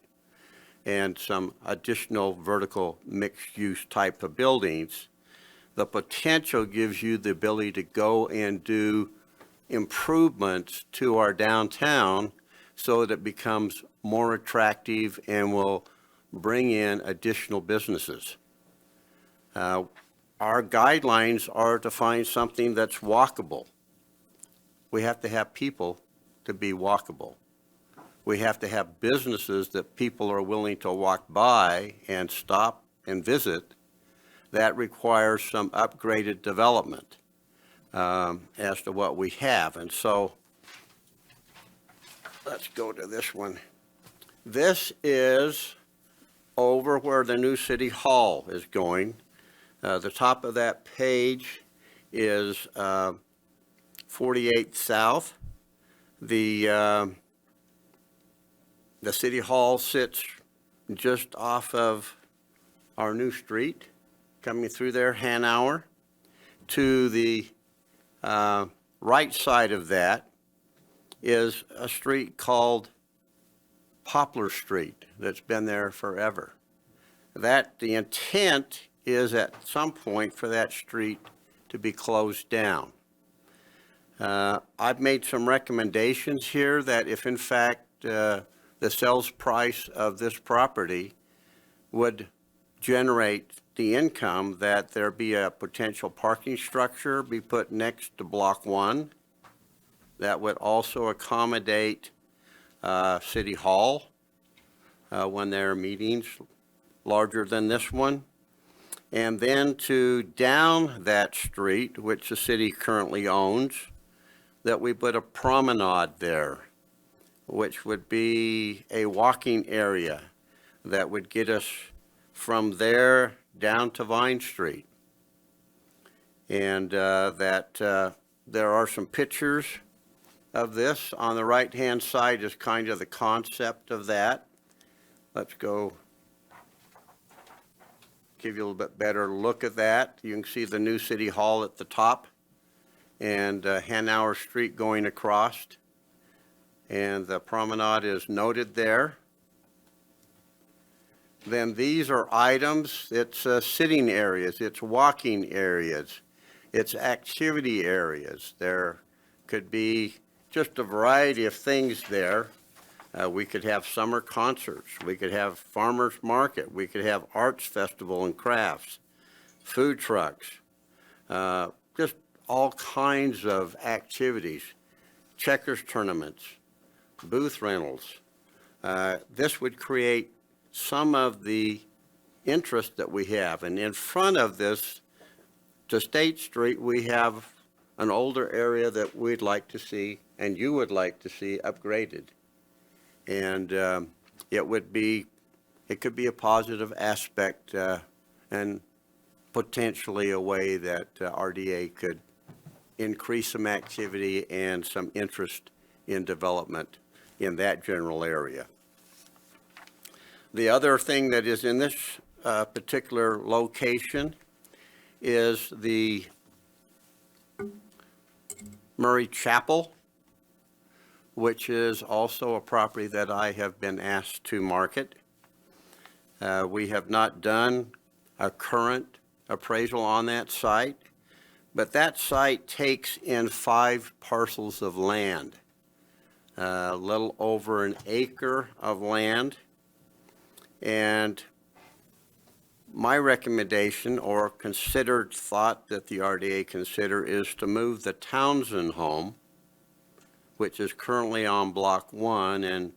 and some additional vertical mixed-use type of buildings, the potential gives you the ability to go and do improvements to our downtown so that it becomes more attractive and will bring in additional businesses. Our guidelines are to find something that's walkable. We have to have people to be walkable. We have to have businesses that people are willing to walk by and stop and visit. That requires some upgraded development as to what we have. And so let's go to this one. This is over where the new city hall is going. The top of that page is 48th South. The city hall sits just off of our new street coming through there, Hanover. To the right side of that is a street called Poplar Street that's been there forever. The intent is at some point for that street to be closed down. I've made some recommendations here that if in fact the sales price of this property would generate the income, that there be a potential parking structure be put next to Block 1 that would also accommodate City Hall when there are meetings larger than this one. And then to down that street, which the city currently owns, that we put a promenade there, which would be a walking area that would get us from there down to Vine Street. And there are some pictures of this. On the right-hand side is kind of the concept of that. Let's go give you a little bit better look at that. You can see the new City Hall at the top and Hanover Street going across. And the promenade is noted there. Then these are items, it's sitting areas, it's walking areas, it's activity areas. There could be just a variety of things there. We could have summer concerts, we could have farmers market, we could have arts festival and crafts, food trucks, just all kinds of activities, checkers tournaments, booth rentals. This would create some of the interest that we have. And in front of this, to State Street, we have an older area that we'd like to see, and you would like to see upgraded. And it could be a positive aspect and potentially a way that RDA could increase some activity and some interest in development in that general area. The other thing that is in this particular location is the Murray Chapel, which is also a property that I have been asked to market. We have not done a current appraisal on that site, but that site takes in 5 parcels of land, a little over an acre of land. And my recommendation or considered thought that the RDA consider is to move the Townsend home, which is currently on Block 1 and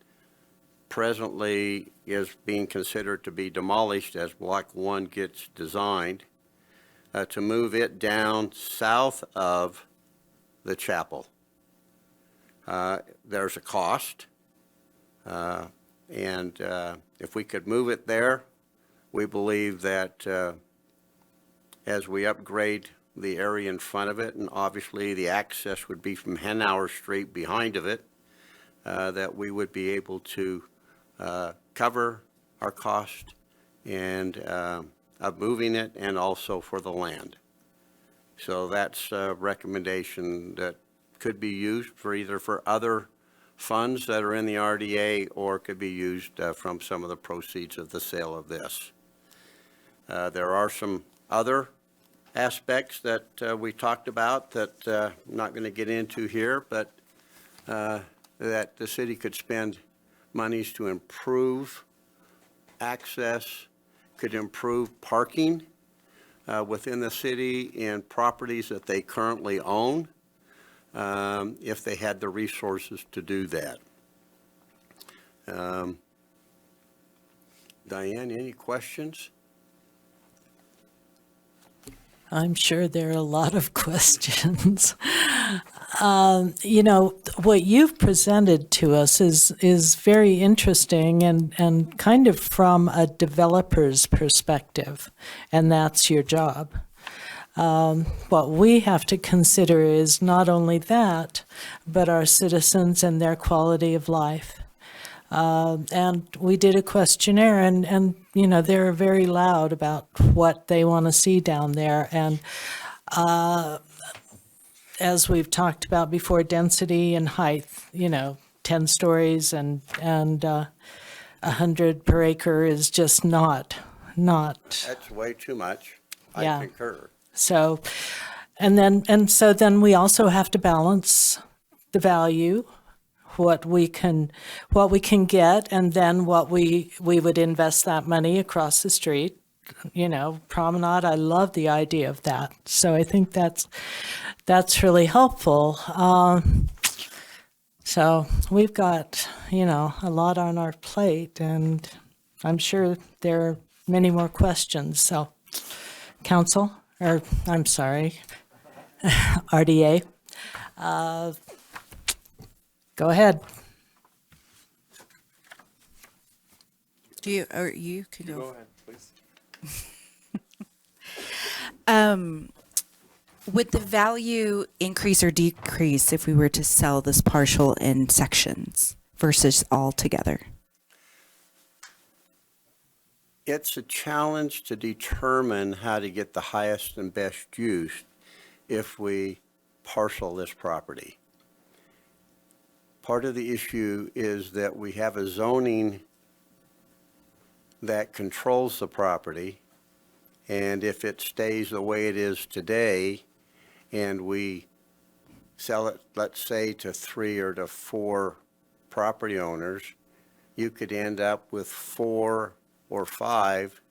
presently is being considered to be demolished as Block 1 gets designed, to move it down south of the chapel. There's a cost. And if we could move it there, we believe that as we upgrade the area in front of it, and obviously the access would be from Hanover Street behind of it, that we would be able to cover our cost and of moving it and also for the land. So that's a recommendation that could be used for either for other funds that are in the RDA or could be used from some of the proceeds of the sale of this. There are some other aspects that we talked about that I'm not going to get into here, but that the city could spend monies to improve access, could improve parking within the city in properties that they currently own, if they had the resources to do that. Diane, any questions? I'm sure there are a lot of questions. You know, what you've presented to us is very interesting and kind of from a developer's perspective, and that's your job. What we have to consider is not only that, but our citizens and their quality of life. And we did a questionnaire, and you know, they're very loud about what they want to see down there. And as we've talked about before, density and height, you know, 10 stories and 100 per acre is just not. That's way too much. Yeah. I concur. So, so then we also have to balance the value, what we can get, and then what we would invest that money across the street. You know, promenade, I love the idea of that. So I think that's really helpful. So we've got, you know, a lot on our plate, and I'm sure there are many more questions. So council, or I'm sorry, RDA, go ahead. You could go. Go ahead, please. Would the value increase or decrease if we were to sell this partial in sections versus all together? It's a challenge to determine how to get the highest and best use if we parcel this property. Part of the issue is that we have a zoning that controls the property, and if it stays the way it is today, and we sell it, let's say, to 3 or to 4 property owners, you could end up with 4 or 5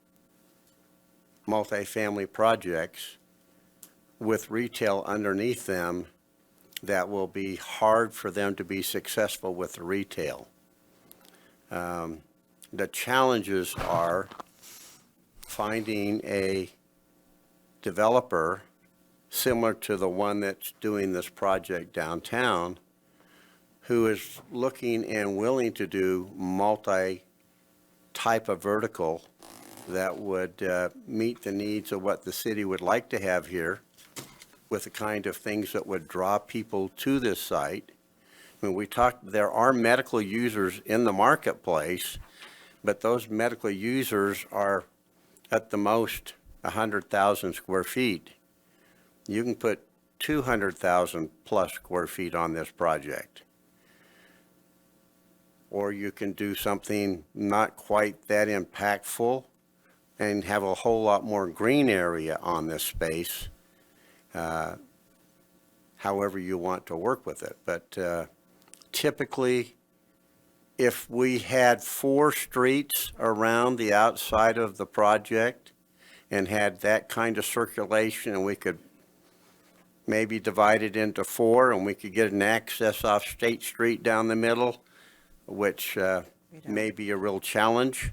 multifamily projects with retail underneath them that will be hard for them to be successful with the retail. The challenges are finding a developer similar to the one that's doing this project downtown, who is looking and willing to do multi-type of vertical that would meet the needs of what the city would like to have here, with the kind of things that would draw people to this site. I mean, there are medical users in the marketplace, but those medical users are at the most 100,000 square feet. You can put 200,000 plus square feet on this project. Or you can do something not quite that impactful and have a whole lot more green area on this space, however you want to work with it. But typically, if we had 4 streets around the outside of the project and had that kind of circulation, and we could maybe divide it into 4, and we could get an access off State Street down the middle, which may be a real challenge.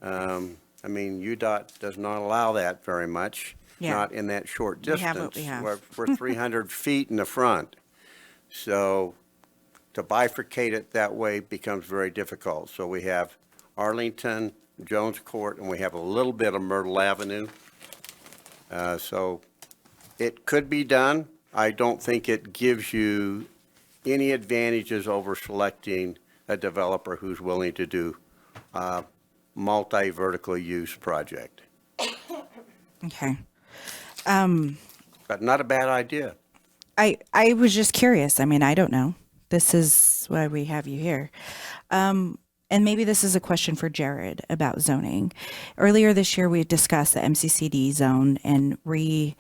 I mean, UDOT does not allow that very much, not in that short distance. We have what we have. We're 300 feet in the front. So to bifurcate it that way becomes very difficult. So we have Arlington, Jones Court, and we have a little bit of Myrtle Avenue. So it could be done. I don't think it gives you any advantages over selecting a developer who's willing to do a multi-vertical use project. Okay. But not a bad idea. I was just curious. I mean, I don't know. This is why we have you here. And maybe this is a question for Jared about zoning. Earlier this year, we discussed the MCCD zone and revamping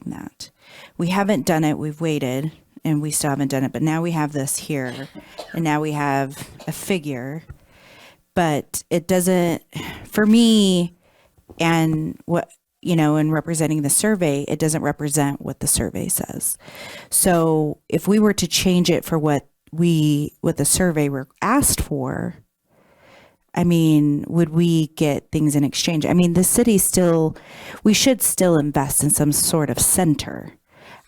that. We haven't done it. We've waited, and we still haven't done it. But now we have this here, and now we have a figure. But it doesn't, for me, and what, you know, in representing the survey, it doesn't represent what the survey says. So if we were to change it for what the survey were asked for, I mean, would we get things in exchange? I mean, the city we should still invest in some sort of center.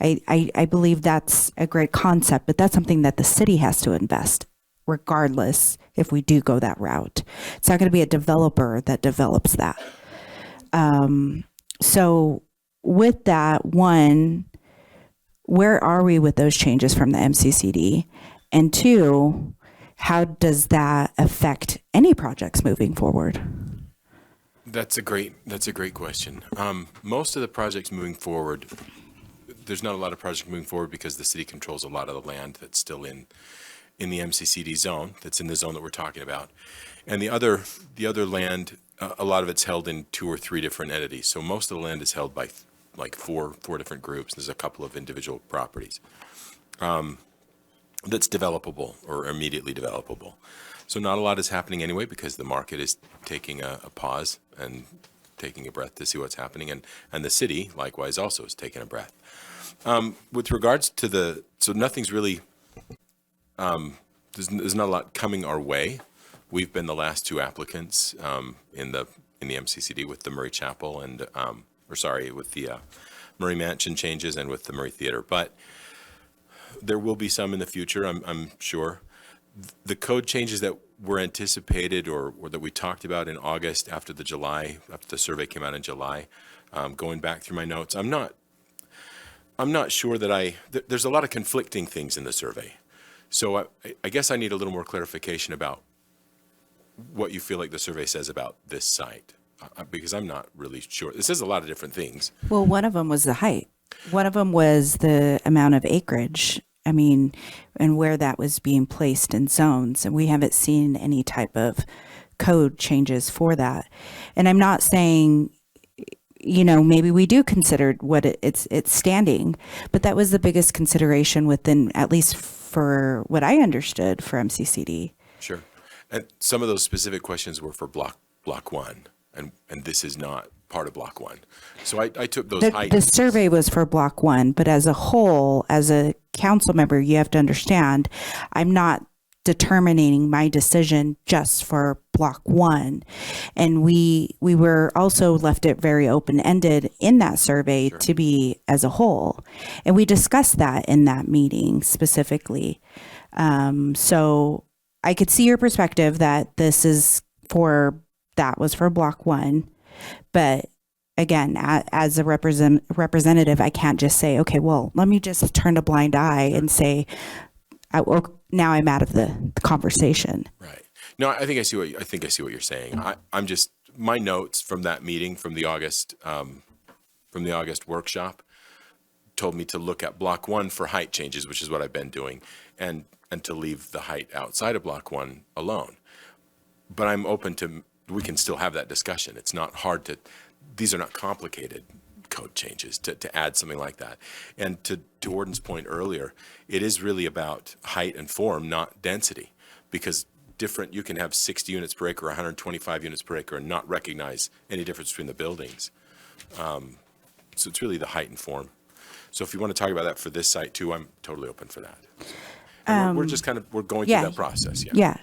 I believe that's a great concept, but that's something that the city has to invest regardless if we do go that route. It's not going to be a developer that develops that. So with that, one, where are we with those changes from the MCCD? And 2, how does that affect any projects moving forward? That's a great question. Most of the projects moving forward, there's not a lot of projects moving forward because the city controls a lot of the land that's still in the MCCD zone, that's in the zone that we're talking about. And the other land, a lot of it's held in 2 or 3 different entities. So most of the land is held by like four different groups. There's a couple of individual properties that's developable or immediately developable. So not a lot is happening anyway because the market is taking a pause and taking a breath to see what's happening. And the city likewise also is taking a breath. With regards to so nothing's really, there's not a lot coming our way. We've been the last 2 applicants in the MCCD with the Murray Chapel and, with the Murray Mansion changes and with the Murray Theater. But there will be some in the future, I'm sure. The code changes that were anticipated or that we talked about in August after the survey came out in July, going back through my notes, I'm not sure that there's a lot of conflicting things in the survey. So I guess I need a little more clarification about what you feel like the survey says about this site, because I'm not really sure. It says a lot of different things. Well, one of them was the height. One of them was the amount of acreage. I mean, and where that was being placed in zones. And we haven't seen any type of code changes for that. And I'm not saying, maybe we do consider what it's standing, but that was the biggest consideration within, at least for what I understood for MCCD. Sure. And some of those specific questions were for block 1, and this is not part of block 1. So I took those heights. The survey was for block 1, but as a whole, as a council member, you have to understand, I'm not determining my decision just for block 1. And we were also left it very open-ended in that survey to be as a whole. And we discussed that in that meeting specifically. So I could see your perspective that this is that was for block 1. But again, as a representative, I can't just say, okay, well, let me just turn a blind eye and say, now I'm out of the conversation. Right. No, I think I see what you're saying. I'm just, my notes from that meeting from the August workshop told me to look at block 1 for height changes, which is what I've been doing, and to leave the height outside of block 1 alone. But I'm open to, we can still have that discussion. It's not hard these are not complicated code changes to add something like that. And to Warden's point earlier, it is really about height and form, not density, because you can have 60 units per acre, 125 units per acre, and not recognize any difference between the buildings. So it's really the height and form. So if you want to talk about that for this site too, I'm totally open for that. And we're just we're going through that process. Yeah.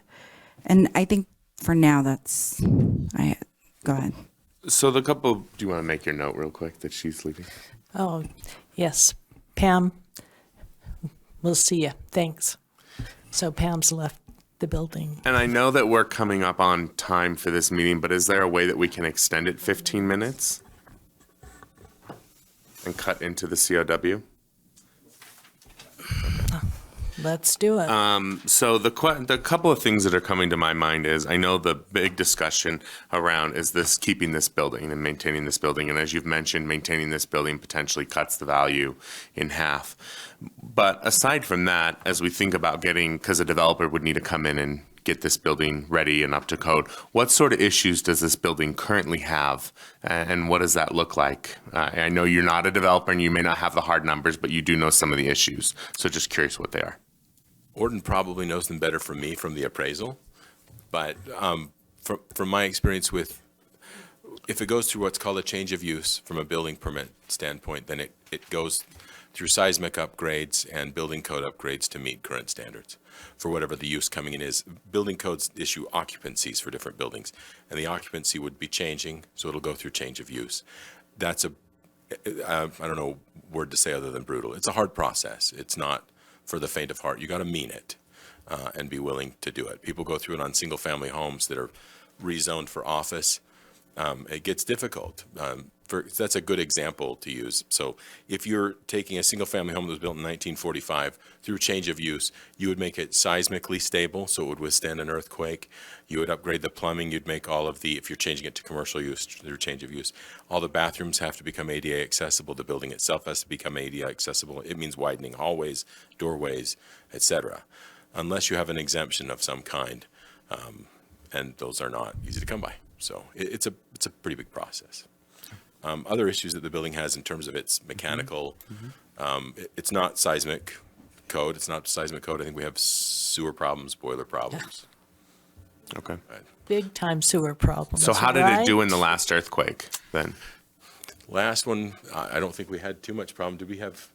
And I think for now go ahead. So do you want to make your note real quick that she's leaving? Oh, yes. Pam, we'll see you. Thanks. So Pam's left the building. And I know that we're coming up on time for this meeting, but is there a way that we can extend it 15 minutes and cut into the COW? Let's do it. So the couple of things that are coming to my mind is, I know the big discussion around is this keeping this building and maintaining this building. And as you've mentioned, maintaining this building potentially cuts the value in half. But aside from that, as we think about because a developer would need to come in and get this building ready and up to code, what sort of issues does this building currently have, and what does that look like? I know you're not a developer and you may not have the hard numbers, but you do know some of the issues. So just curious what they are. Orton probably knows them better from me from the appraisal, but from my experience if it goes through what's called a change of use from a building permit standpoint, then it goes through seismic upgrades and building code upgrades to meet current standards for whatever the use coming in is. Building codes issue occupancies for different buildings, and the occupancy would be changing, so it'll go through change of use. That's I don't know word to say other than brutal. It's a hard process. It's not for the faint of heart. You got to mean it and be willing to do it. People go through it on single family homes that are rezoned for office. It gets difficult. that's a good example to use. So if you're taking a single-family home that was built in 1945 through change of use, you would make it seismically stable, so it would withstand an earthquake. You would upgrade the plumbing. You'd make all of the, if you're changing it to commercial use through change of use, all the bathrooms have to become ADA accessible. The building itself has to become ADA accessible. It means widening hallways, doorways, etc., unless you have an exemption of some kind, and those are not easy to come by. So it's a pretty big process. Other issues that the building has in terms of its mechanical, it's not seismic code. It's not seismic code. I think we have sewer problems, boiler problems. Okay. Big time sewer problems. So how did it do right? in the last earthquake then? Last one, I don't think we had too much problem. Did we have?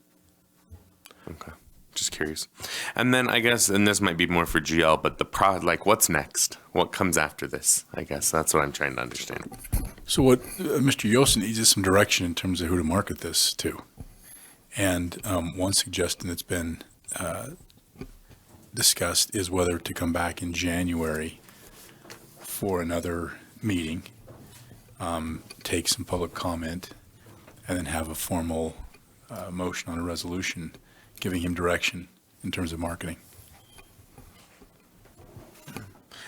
Okay. Just curious. And then I guess, and this might be more for GL, but like what's next? What comes after this? I guess that's what I'm trying to understand. So what Mr. Yost needs is some direction in terms of who to market this to. And one suggestion that's been discussed is whether to come back in January for another meeting, take some public comment, and then have a formal motion on a resolution giving him direction in terms of marketing.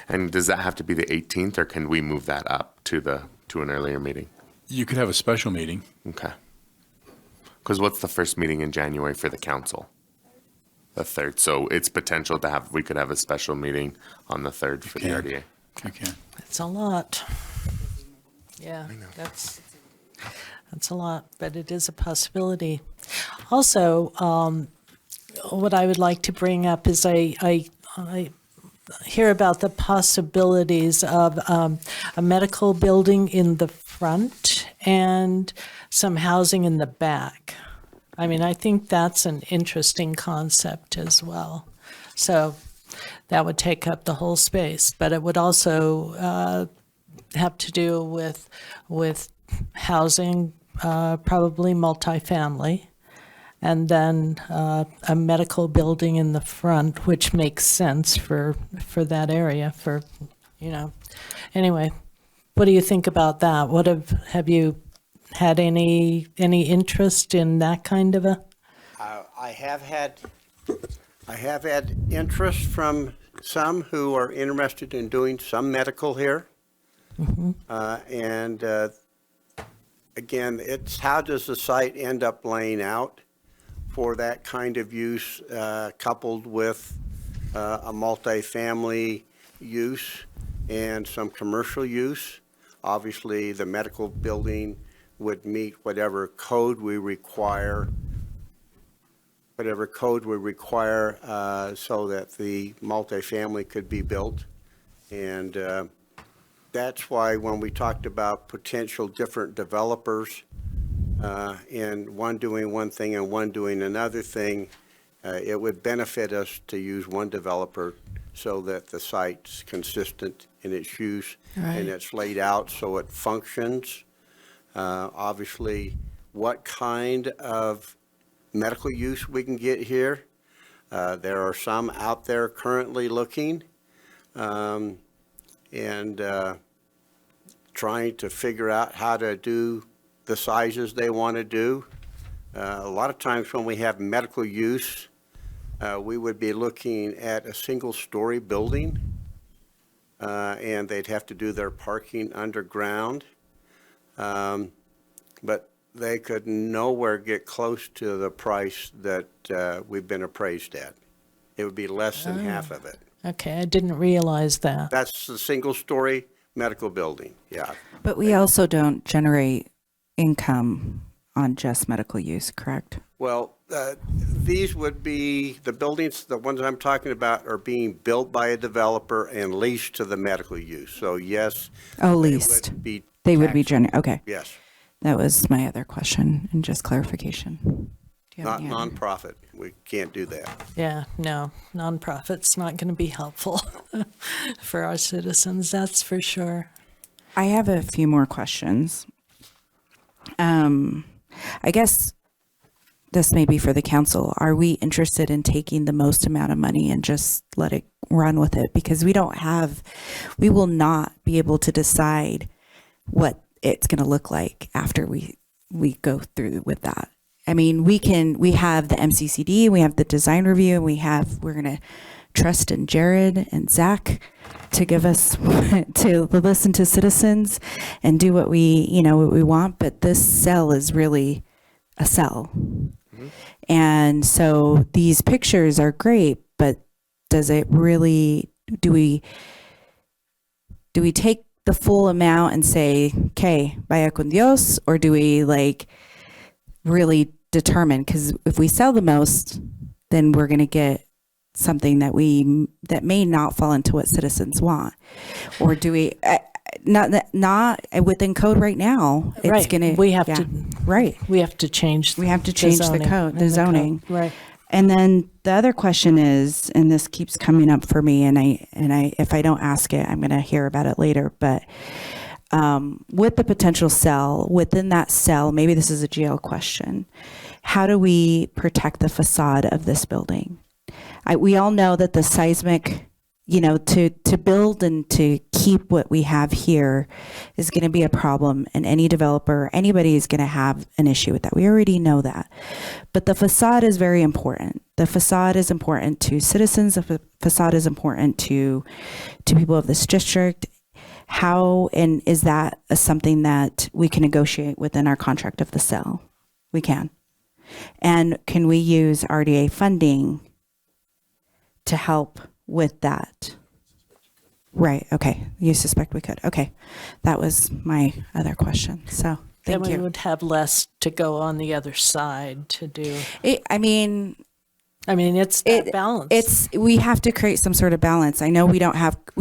And does that have to be the 18th, or can we move that up to an earlier meeting? You could have a special meeting. Okay. Because what's the first meeting in January for the council? The 3rd. So it's potential to we could have a special meeting on the 3rd for the RDA. You can. It's a lot. Yeah, that's a lot, but it is a possibility. Also, what I would like to bring up is I hear about the possibilities of a medical building in the front and some housing in the back. I mean, I think that's an interesting concept as well. So that would take up the whole space, but it would also have to do with housing, probably multifamily, and then a medical building in the front, which makes sense for that area. Anyway, what do you think about that? What have you had any interest in that kind of a? I have had interest from some who are interested in doing some medical here. And again, it's how does the site end up laying out for that kind of use, coupled with a multifamily use and some commercial use. Obviously, the medical building would meet whatever code we require, so that the multifamily could be built. And that's why when we talked about potential different developers, and one doing one thing and one doing another thing, it would benefit us to use one developer so that the site's consistent in its use and it's laid out so it functions. Obviously, what kind of medical use we can get here. There are some out there currently looking and trying to figure out how to do the sizes they want to do. A lot of times when we have medical use, we would be looking at a single-story building, and they'd have to do their parking underground. But they could nowhere get close to the price that we've been appraised at. It would be less than half of it. Okay, I didn't realize that. That's the single-story medical building, yeah. But we also don't generate income on just medical use, correct? Well, these would be, the buildings, the ones I'm talking about are being built by a developer and leased to the medical use. So yes. Oh, leased. They would be okay. Yes. That was my other question, and just clarification. Do you have Not any other- nonprofit. We can't do that. Yeah, no, nonprofit's not going to be helpful for our citizens, that's for sure. I have a few more questions. I guess this may be for the council. Are we interested in taking the most amount of money and just let it run with it? Because we will not be able to decide what it's going to look like after we go through with that. I mean, we have the MCCD, we have the design review, we're going to trust in Jared and Zach to give us, to listen to citizens and do what we want. But this cell is really a cell. And so these pictures are great, but does it really, do we take the full amount and say, okay, vaya con Dios, or do we like really determine? Because if we sell the most, then we're going to get something that may not fall into what citizens want. Or do we, not within code right now, it's Right. going to, We have to, right. we have to change. We have to change the code, the zoning. Right. And then the other question is, and this keeps coming up for me, and I, if I don't ask it, I'm going to hear about it later. But with the potential cell, within that cell, maybe this is a GL question. How do we protect the facade of this building? We all know that the seismic, to build and to keep what we have here is going to be a problem, and any developer, anybody is going to have an issue with that. We already know that. But the facade is very important. The facade is important to citizens. The facade is important to people of this district. How, and is that something that we can negotiate within our contract of the cell? We can. And can we use RDA funding to help with that? Right. Okay. You suspect we could. Okay. That was my other question. So Then thank we you. would have less to go on the other side to do. I mean, it's that balance. we have to create some sort of balance. I know we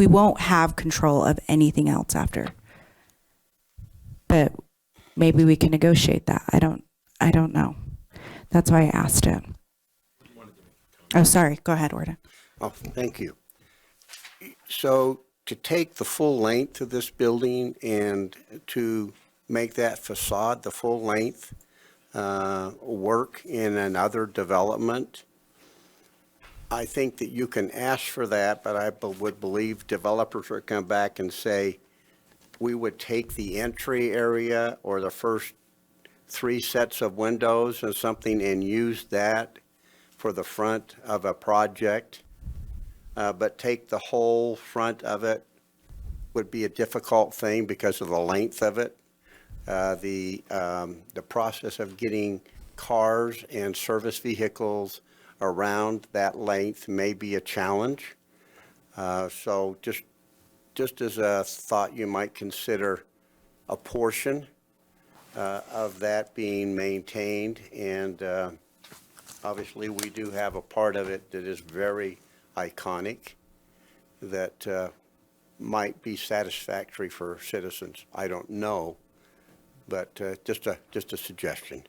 won't have control of anything else after, but maybe we can negotiate that. I don't know. That's why I asked it. Oh, sorry. Go ahead, Warden. Oh, thank you. So to take the full length of this building and to make that facade the full length work in another development, I think that you can ask for that, but I would believe developers would come back and say, we would take the entry area or the first 3 sets of windows and something and use that for the front of a project. But take the whole front of it would be a difficult thing because of the length of it. The process of getting cars and service vehicles around that length may be a challenge. So just as a thought, you might consider a portion of that being maintained. And obviously, we do have a part of it that is very iconic that might be satisfactory for citizens. I don't know, but just a suggestion.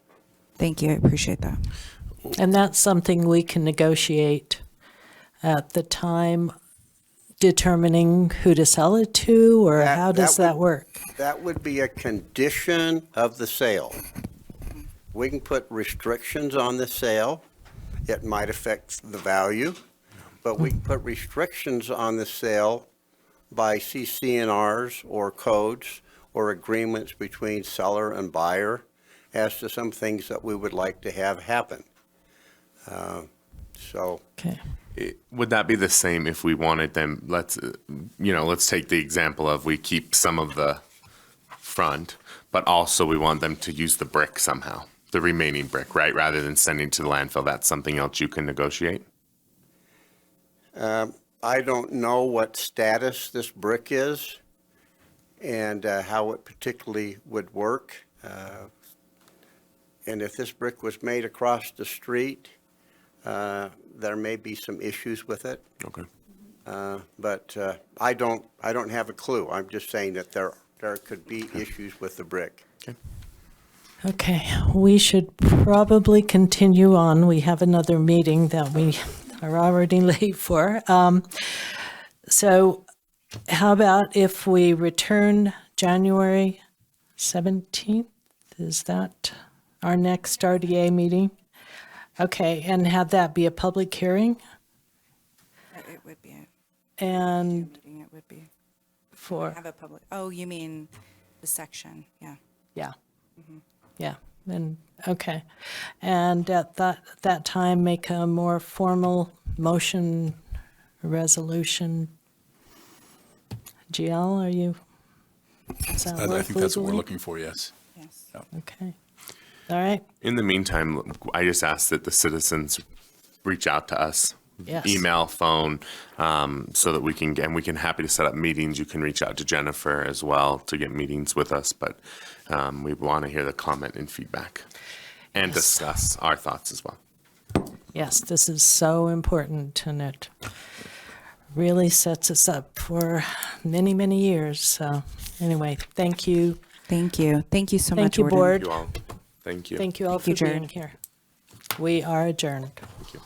Thank you. I appreciate that. And that's something we can negotiate at the time, determining who to sell it to, or how does that work? That would be a condition of the sale. We can put restrictions on the sale. It might affect the value, but we can put restrictions on the sale by CC&Rs or codes or agreements between seller and buyer as to some things that we would like to have happen. Okay. Would that be the same if we wanted them, let's take the example of we keep some of the front, but also we want them to use the brick somehow, the remaining brick, right? Rather than sending to the landfill, that's something else you can negotiate? I don't know what status this brick is and how it particularly would work. And if this brick was made across the street, there may be some issues with it. Okay. But I don't have a clue. I'm just saying that there could be issues with the brick. Okay, we should probably continue on. We have another meeting that we are already late for. So how about if we return January 17th? Is that our next RDA meeting? Okay, and have that be a public hearing? It would be. And It would be. for, Have a public, oh, you mean The section, yeah. Yeah. Yeah, and, okay. And at that time, make a more formal motion, resolution. GL, are you? Does that I work think that's what we're legally? looking for, yes. Yes. Okay. All right. In the meantime, I just ask that the citizens reach out to us. Yes. Email, phone, so that we can happy to set up meetings. You can reach out to Jennifer as well to get meetings with us, but we want to hear the comment and feedback and discuss our thoughts as well. Yes, this is so important, and it really sets us up for many, many years. So anyway, thank you. Thank you. Thank you so Thank much, you, Warden. board. You all, thank you. Thank you all Thank you, for being Jared. here. We are adjourned. Thank you.